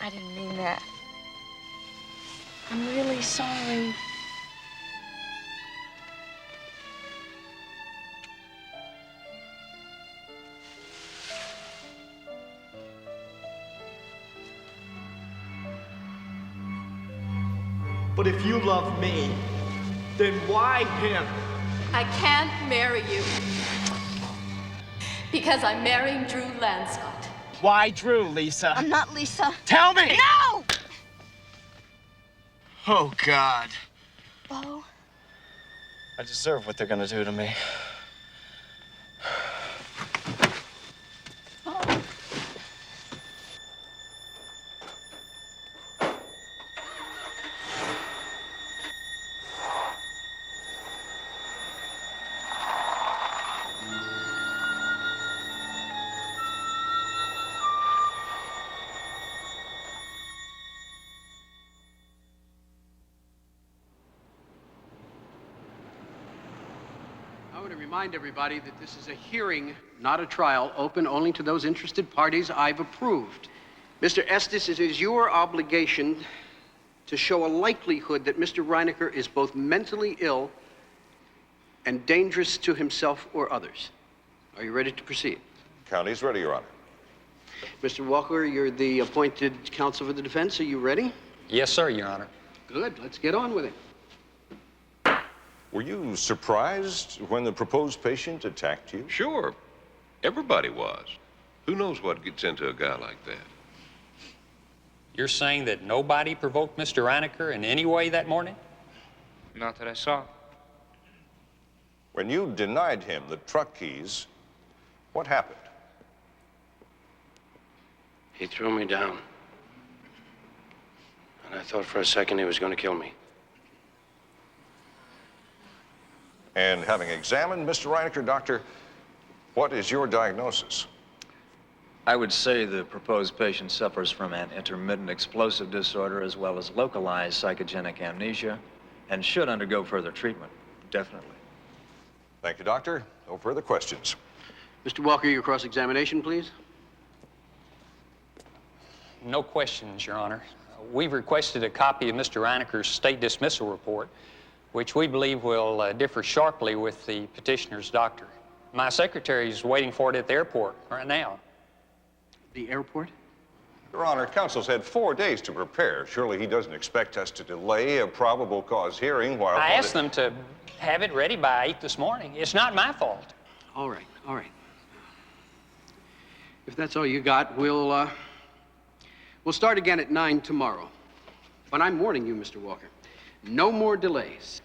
I didn't mean that. I'm really sorry. But if you love me, then why him? I can't marry you because I'm marrying Drew Lanscott. Why Drew, Lisa? I'm not Lisa. Tell me! No! Oh, God. Bo? I deserve what they're gonna do to me. I want to remind everybody that this is a hearing, not a trial, open only to those interested parties I've approved. Mr. Estes, it is your obligation to show a likelihood that Mr. Reinecker is both mentally ill and dangerous to himself or others. Are you ready to proceed? County's ready, Your Honor. Mr. Walker, you're the appointed counsel for the defense. Are you ready? Yes, sir, Your Honor. Good. Let's get on with it. Were you surprised when the proposed patient attacked you? Sure. Everybody was. Who knows what gets into a guy like that? You're saying that nobody provoked Mr. Reinecker in any way that morning? Not that I saw. When you denied him the truck keys, what happened? He threw me down. And I thought for a second he was going to kill me. And having examined Mr. Reinecker, Doctor, what is your diagnosis? I would say the proposed patient suffers from an intermittent explosive disorder as well as localized psychogenic amnesia and should undergo further treatment, definitely. Thank you, Doctor. No further questions. Mr. Walker, your cross-examination, please. No questions, Your Honor. We've requested a copy of Mr. Reinecker's state dismissal report, which we believe will differ sharply with the petitioner's doctor. My secretary is waiting for it at the airport right now. The airport? Your Honor, counsel's had 4 days to prepare. Surely he doesn't expect us to delay a probable cause hearing while... I asked them to have it ready by 8 this morning. It's not my fault. All right, all right. If that's all you got, we'll start again at 9 tomorrow. But I'm warning you, Mr. Walker, no more delays.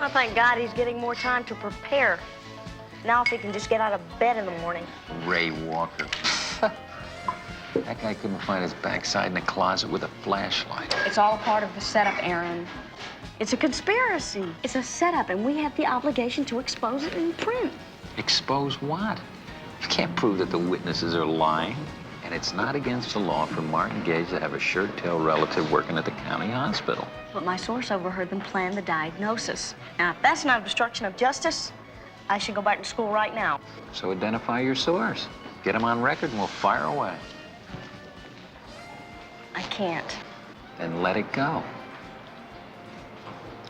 I thank God he's getting more time to prepare. Now if he can just get out of bed in the morning. Ray Walker. That guy couldn't find his backside in a closet with a flashlight. It's all part of the setup, Aaron. It's a conspiracy. It's a setup, and we have the obligation to expose it in print. Expose what? You can't prove that the witnesses are lying. And it's not against the law for Martin Gage to have a shirt-tail relative working at the county hospital. But my source overheard them plan the diagnosis. Now, if that's not obstruction of justice, I should go back to school right now. So identify your source. Get him on record and we'll fire away. I can't. Then let it go.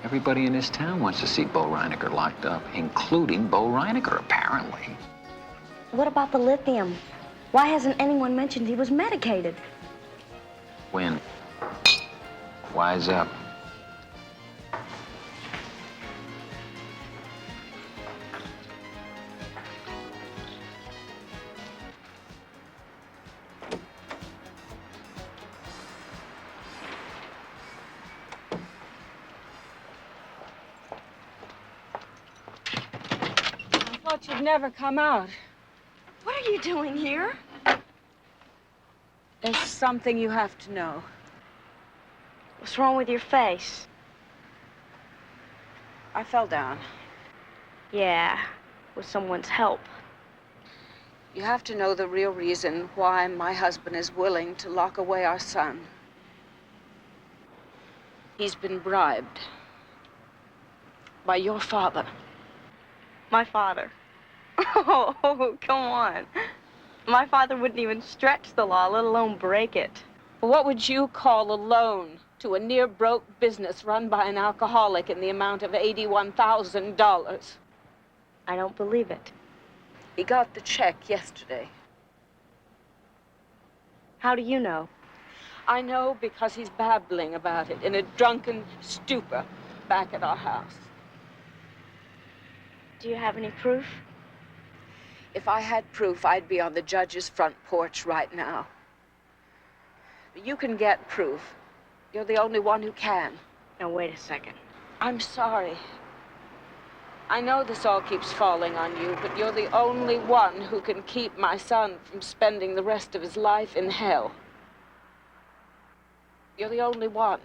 Everybody in this town wants to see Bo Reinecker locked up, including Bo Reinecker, apparently. What about the lithium? Why hasn't anyone mentioned he was medicated? When? Wise up. I thought you'd never come out. What are you doing here? There's something you have to know. What's wrong with your face? I fell down. Yeah, with someone's help. You have to know the real reason why my husband is willing to lock away our son. He's been bribed by your father. My father? Oh, come on. My father wouldn't even stretch the law, let alone break it. What would you call a loan to a near-broke business run by an alcoholic in the amount of $81,000? I don't believe it. He got the check yesterday. How do you know? I know because he's babbling about it in a drunken stupor back at our house. Do you have any proof? If I had proof, I'd be on the judge's front porch right now. But you can get proof. You're the only one who can. Now, wait a second. I'm sorry. I know this all keeps falling on you, but you're the only one who can keep my son from spending the rest of his life in hell. You're the only one.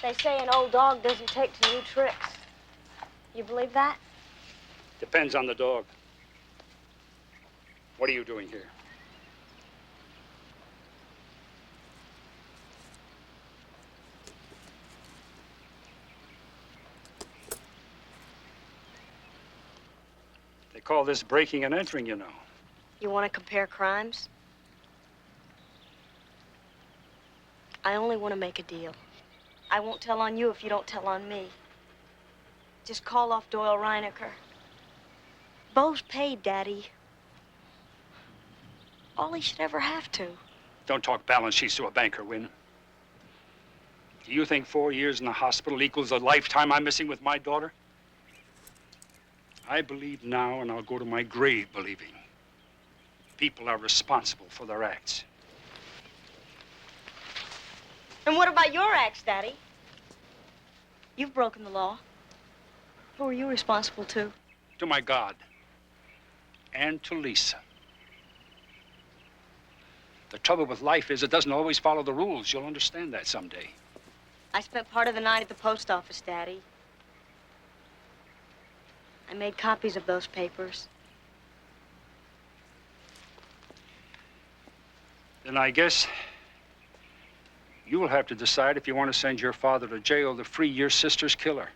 They say an old dog doesn't take to new tricks. You believe that? Depends on the dog. What are you doing here? They call this breaking and entering, you know. You want to compare crimes? I only want to make a deal. I won't tell on you if you don't tell on me. Just call off Doyle Reinecker. Bo's paid, Daddy. All he should ever have to. Don't talk balance sheets to a banker, Win. Do you think 4 years in the hospital equals a lifetime I'm missing with my daughter? I believe now, and I'll go to my grave believing, people are responsible for their acts. And what about your acts, Daddy? You've broken the law. Who are you responsible to? To my God. And to Lisa. The trouble with life is it doesn't always follow the rules. You'll understand that someday. I spent part of the night at the post office, Daddy. I made copies of those papers. Then I guess you'll have to decide if you want to send your father to jail to free your sister's killer.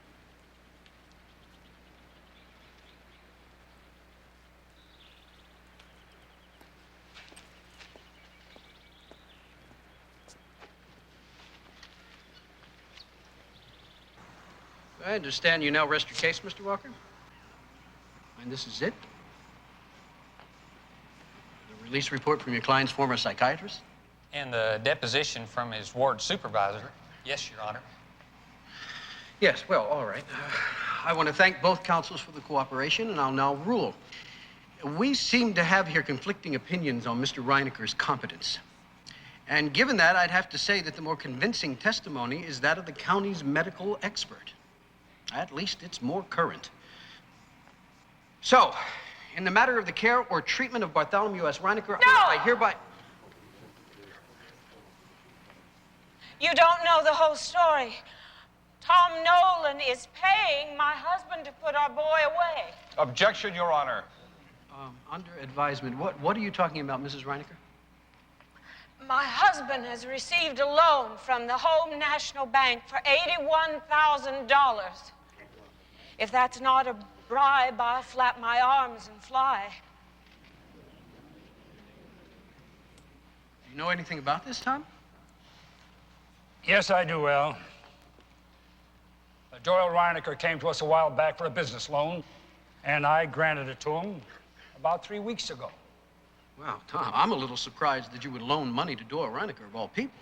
I understand you now rest your case, Mr. Walker. And this is it? The release report from your client's former psychiatrist? And the deposition from his ward supervisor. Yes, Your Honor. Yes, well, all right. I want to thank both counsels for the cooperation, and I'll now rule. We seem to have here conflicting opinions on Mr. Reinecker's competence. And given that, I'd have to say that the more convincing testimony is that of the county's medical expert. At least it's more current. So, in the matter of the care or treatment of Bartholomew S. Reinecker, I hereby... You don't know the whole story. Tom Nolan is paying my husband to put our boy away. Objection, Your Honor. Under advisement, what are you talking about, Mrs. Reinecker? My husband has received a loan from the Home National Bank for $81,000. If that's not a bribe, I'll flap my arms and fly. Do you know anything about this, Tom? Yes, I do, Al. Doyle Reinecker came to us a while back for a business loan, and I granted it to him about 3 weeks ago. Wow, Tom, I'm a little surprised that you would loan money to Doyle Reinecker, of all people.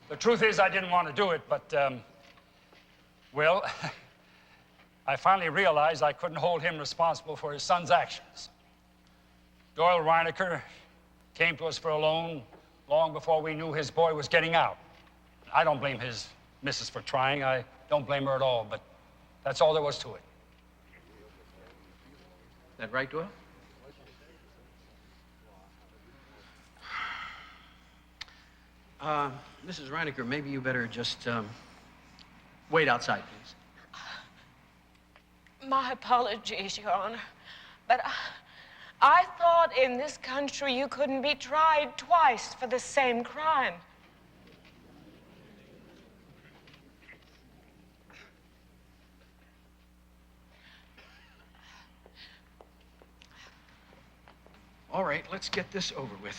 The truth is, I didn't want to do it, but, well, I finally realized I couldn't hold him responsible for his son's actions. Doyle Reinecker came to us for a loan long before we knew his boy was getting out. I don't blame his missus for trying. I don't blame her at all, but that's all there was to it. That right, Doyle? Mrs. Reinecker, maybe you better just, wait outside, please. My apologies, Your Honor, but I thought in this country you couldn't be tried twice for the same crime. All right, let's get this over with.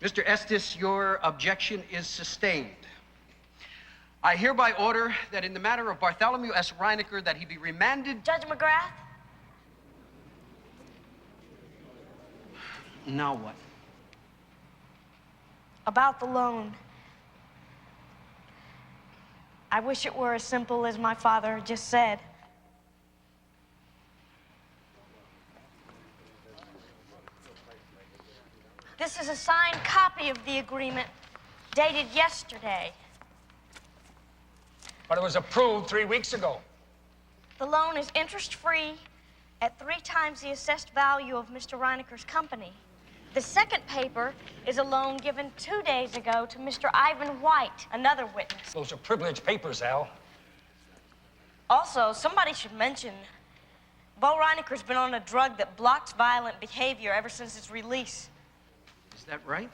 Mr. Estes, your objection is sustained. I hereby order that in the matter of Bartholomew S. Reinecker, that he be remanded... Judge McGrath? Now what? About the loan. I wish it were as simple as my father just said. This is a signed copy of the agreement, dated yesterday. But it was approved 3 weeks ago. The loan is interest-free at 3 times the assessed value of Mr. Reinecker's company. The second paper is a loan given 2 days ago to Mr. Ivan White, another witness. Those are privileged papers, Al. Also, somebody should mention, Bo Reineker's been on a drug that blocks violent behavior ever since its release. Is that right?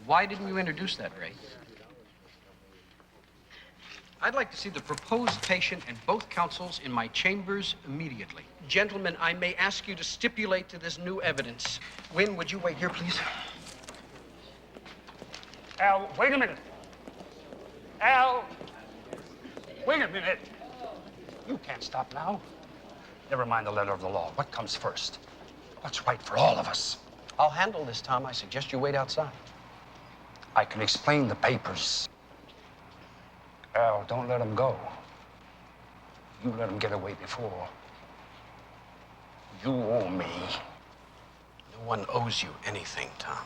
Why didn't you introduce that, Ray? I'd like to see the proposed patient and both counsels in my chambers immediately. Gentlemen, I may ask you to stipulate to this new evidence. Wynn, would you wait here, please? Al, wait a minute. Al, wait a minute. You can't stop now. Never mind the letter of the law. What comes first? What's right for all of us? I'll handle this, Tom. I suggest you wait outside. I can explain the papers. Al, don't let him go. You let him get away before. You owe me. No one owes you anything, Tom.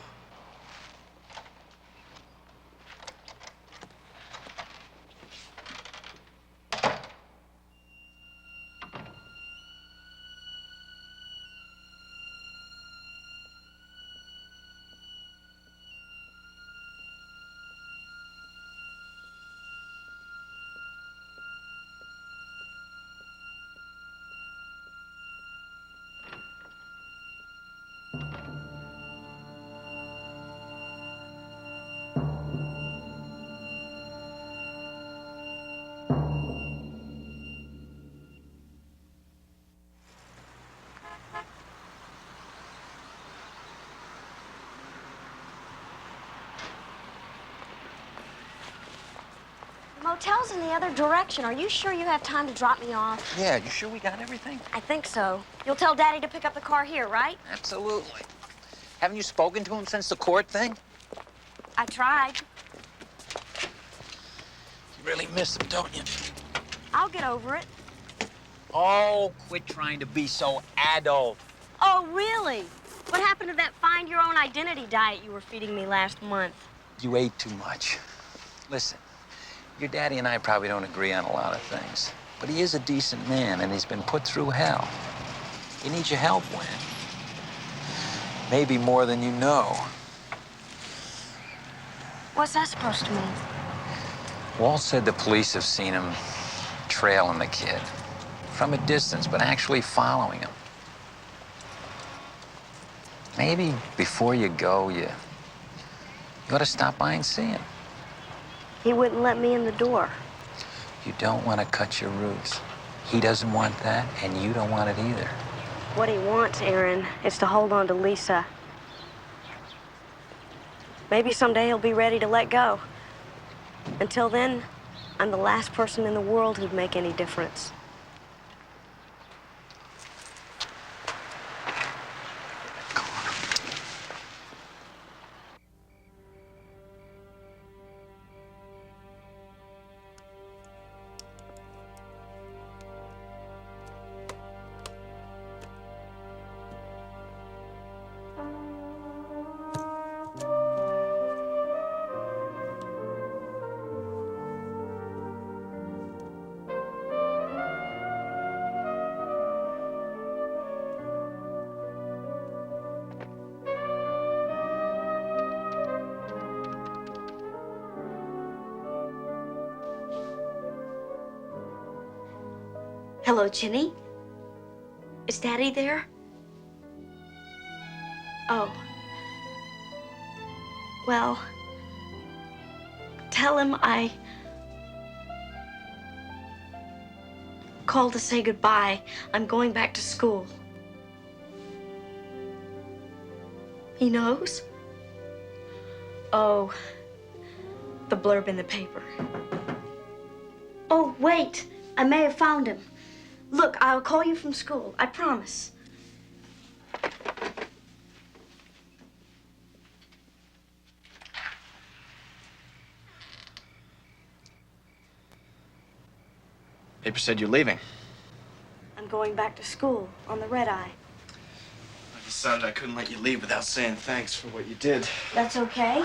Motel's in the other direction. Are you sure you have time to drop me off? Yeah, you sure we got everything? I think so. You'll tell Daddy to pick up the car here, right? Absolutely. Haven't you spoken to him since the court thing? I tried. You really miss him, don't you? I'll get over it. Oh, quit trying to be so adult. Oh, really? What happened to that find your own identity diet you were feeding me last month? You ate too much. Listen, your daddy and I probably don't agree on a lot of things, but he is a decent man, and he's been put through hell. He needs your help, Wynn. Maybe more than you know. What's that supposed to mean? Walt said the police have seen him trailing the kid. From a distance, but actually following him. Maybe before you go, you ought to stop by and see him. He wouldn't let me in the door. You don't want to cut your roots. He doesn't want that, and you don't want it either. What he wants, Aaron, is to hold on to Lisa. Maybe someday he'll be ready to let go. Until then, I'm the last person in the world who'd make any difference. Hello, Jenny. Is Daddy there? Oh. Well, tell him I called to say goodbye. I'm going back to school. He knows? Oh, the blurb in the paper. Oh, wait. I may have found him. Look, I'll call you from school. I promise. Paper said you're leaving. I'm going back to school on the red eye. I decided I couldn't let you leave without saying thanks for what you did. That's okay.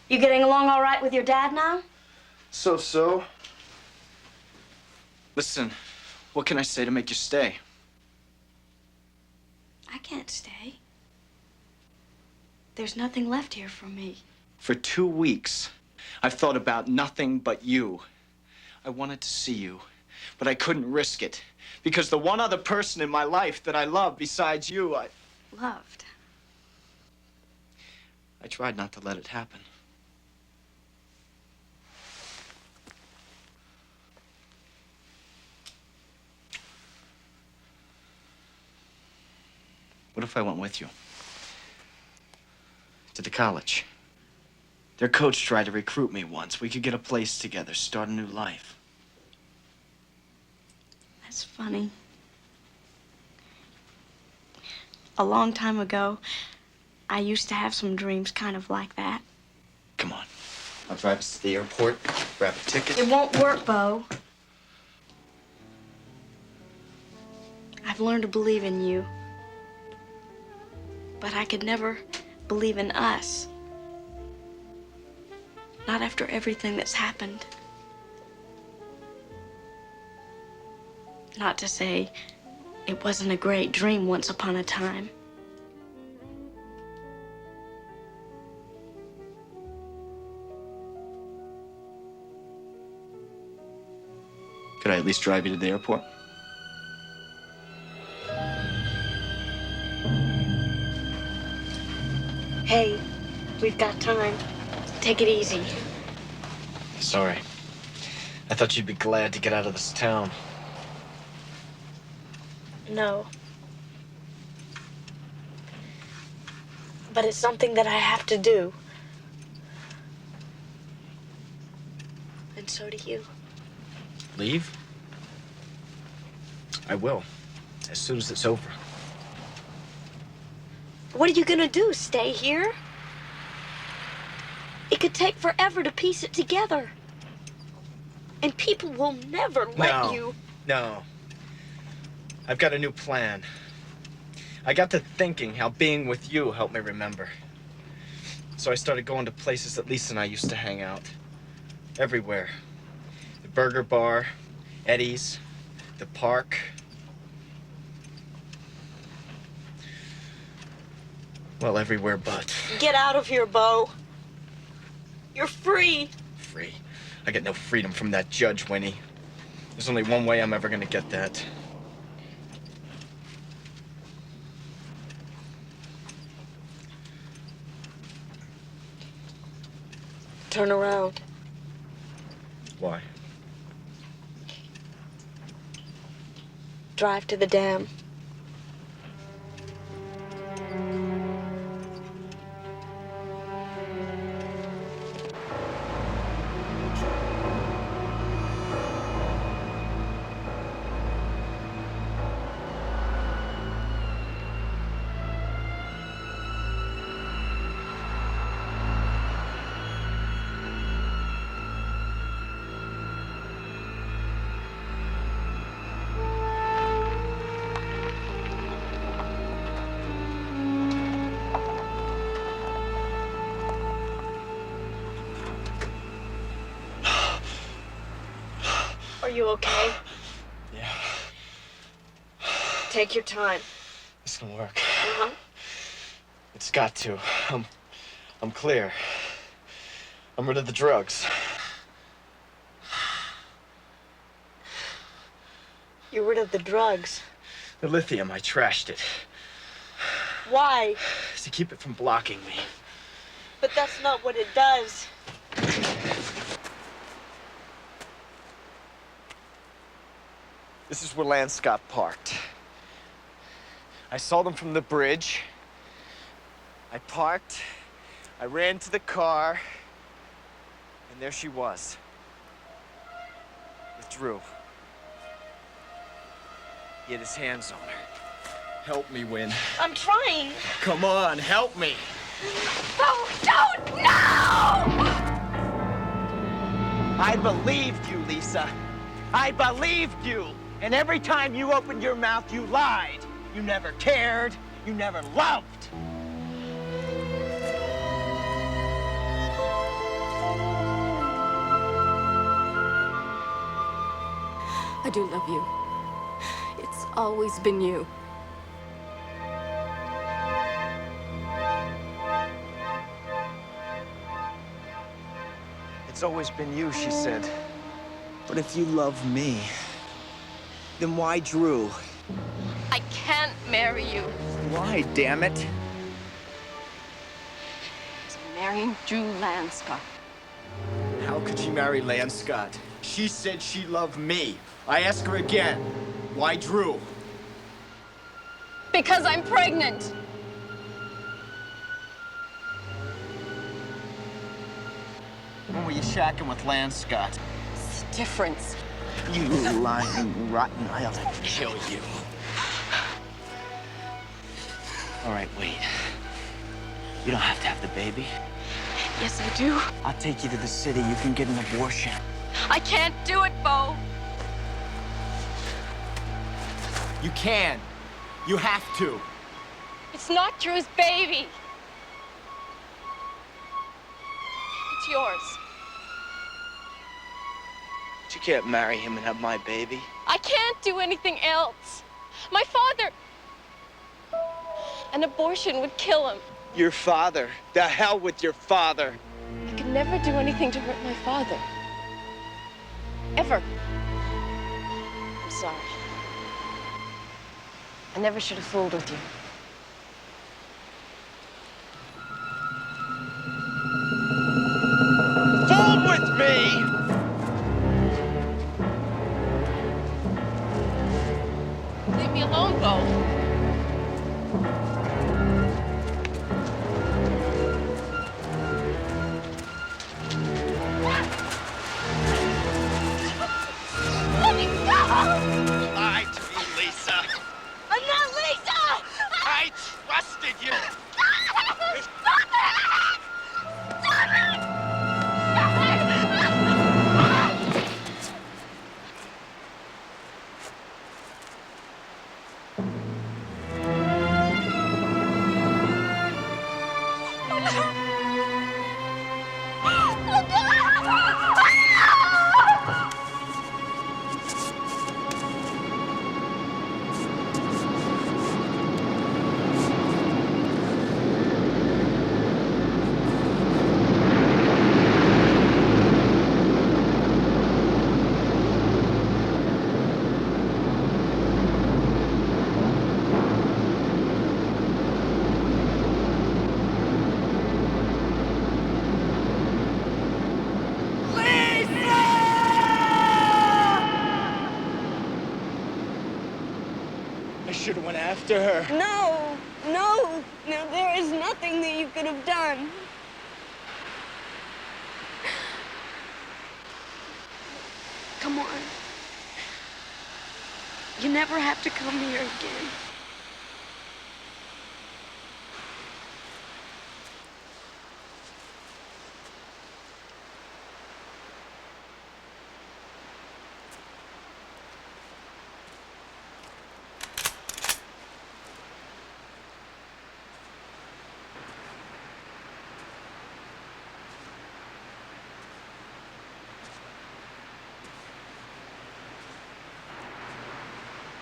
You getting along all right with your dad now? So. Listen, What can I say to make you stay? I can't stay. There's nothing left here for me. For 2 weeks, I've thought about nothing but you. I wanted to see you, but I couldn't risk it. Because the one other person in my life that I love besides you, Loved. I tried not to let it happen. What if I went with you? To the college. Their coach tried to recruit me once. We could get a place together, start a new life. That's funny. A long time ago, I used to have some dreams kind of like that. Come on. I'll drive us to the airport, grab a ticket. It won't work, Bo. I've learned to believe in you. But I could never believe in us. Not after everything that's happened. Not to say it wasn't a great dream once upon a time. Could I at least drive you to the airport? Hey, we've got time. Take it easy. Sorry. I thought you'd be glad to get out of this town. No. But it's something that I have to do. And so do you. Leave? I will. As soon as it's over. What are you gonna do? Stay here? It could take forever to piece it together. And people will never let you. No. I've got a new plan. I got to thinking how being with you helped me remember. So I started going to places that Lisa and I used to hang out. Everywhere. The Burger Bar, Eddie's, the park. Well, everywhere but. Get out of here, Bo. You're free. Free? I get no freedom from that judge, Winnie. There's only one way I'm ever gonna get that. Turn around. Why? Drive to the dam. Are you okay? Yeah. Take your time. This can work. Uh-huh. It's got to. I'm clear. I'm rid of the drugs. You're rid of the drugs. The lithium, I trashed it. Why? To keep it from blocking me. But that's not what it does. This is where Lance got parked. I saw them from the bridge. I parked. I ran to the car. And there she was. With Drew. He had his hands on her. Help me, Win. I'm trying. Come on, help me. Oh, don't! No! I believed you, Lisa. I believed you. And every time you opened your mouth, you lied. You never cared. You never loved. I do love you. always been you. It's always been you, she said. But if you love me, then why Drew? I can't marry you. Why, damn it? I'm marrying Drew Lanscott. How could she marry Lanscott? She said she loved me. I ask her again. Why Drew? Because I'm pregnant. When were you shacking with Lanscott? It's a difference. You lying, rotten, I'll kill you. All right, wait. You don't have to have the baby. Yes, I do. I'll take you to the city. You can get an abortion. I can't do it, Bo. You can. You have to. It's not Drew's baby. It's yours. But you can't marry him and have my baby. I can't do anything else. My father... An abortion would kill him. Your father. The hell with your father. I could never do anything to hurt my father. Ever. I'm sorry. I never should have fooled with you. Fool with me! Leave me alone, Bo. Let me go! You lied to me, Lisa. I'm not Lisa! I trusted you. Stop it! Stop it! Stop it! I should have went after her. No, no. Now, there is nothing that you could have done. Come on. You never have to come here again.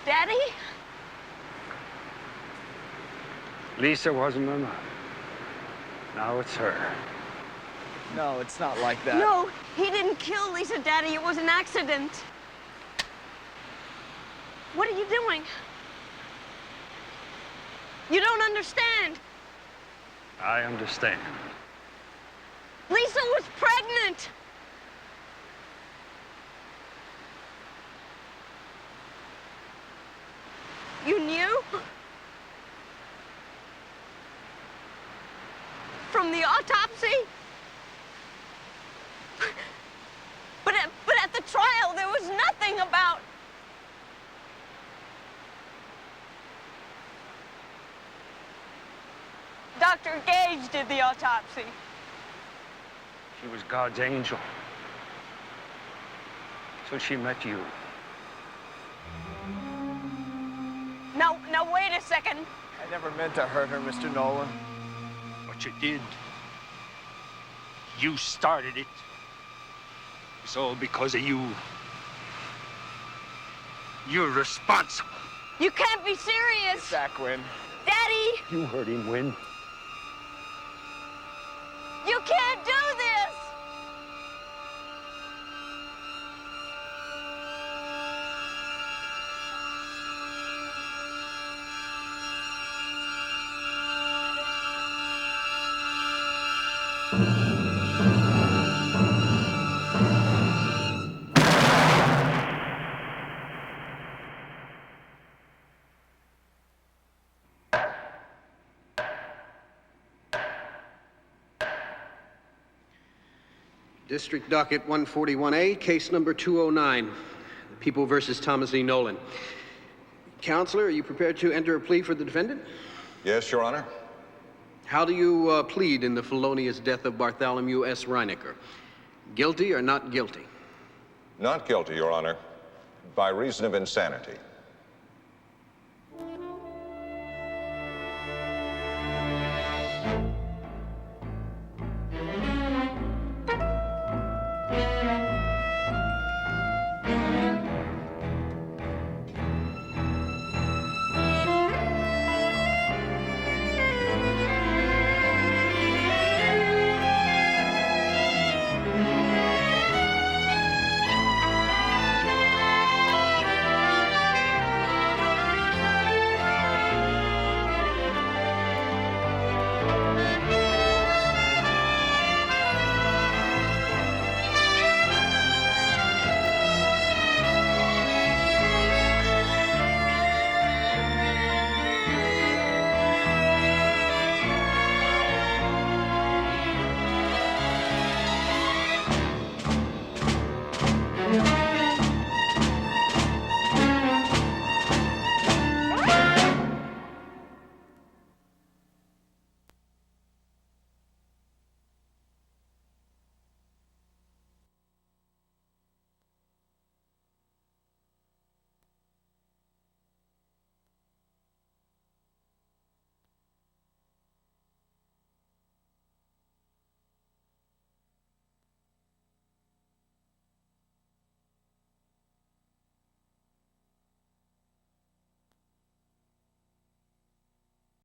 Daddy? Lisa wasn't enough. Now it's her. No, it's not like that. No, he didn't kill Lisa, Daddy. It was an accident. What are you doing? You don't understand. I understand. Lisa was pregnant. You knew? From the autopsy? But at the trial, there was nothing about... Dr. Gage did the autopsy. She was God's angel. So she met you. Now, wait a second. I never meant to hurt her, Mr. Nolan. But you did. You started it. It's all because of you. You're responsible. You can't be serious. Zach, Win. Daddy, You heard him, Win. you can't do this. District Docket 141A, case number 209, People versus Thomas E. Nolan. Counselor, are you prepared to enter a plea for the defendant? Yes, Your Honor. How do you plead in the felonious death of Bartholomew S. Reinecker? Guilty or not guilty? Not guilty, Your Honor, by reason of insanity.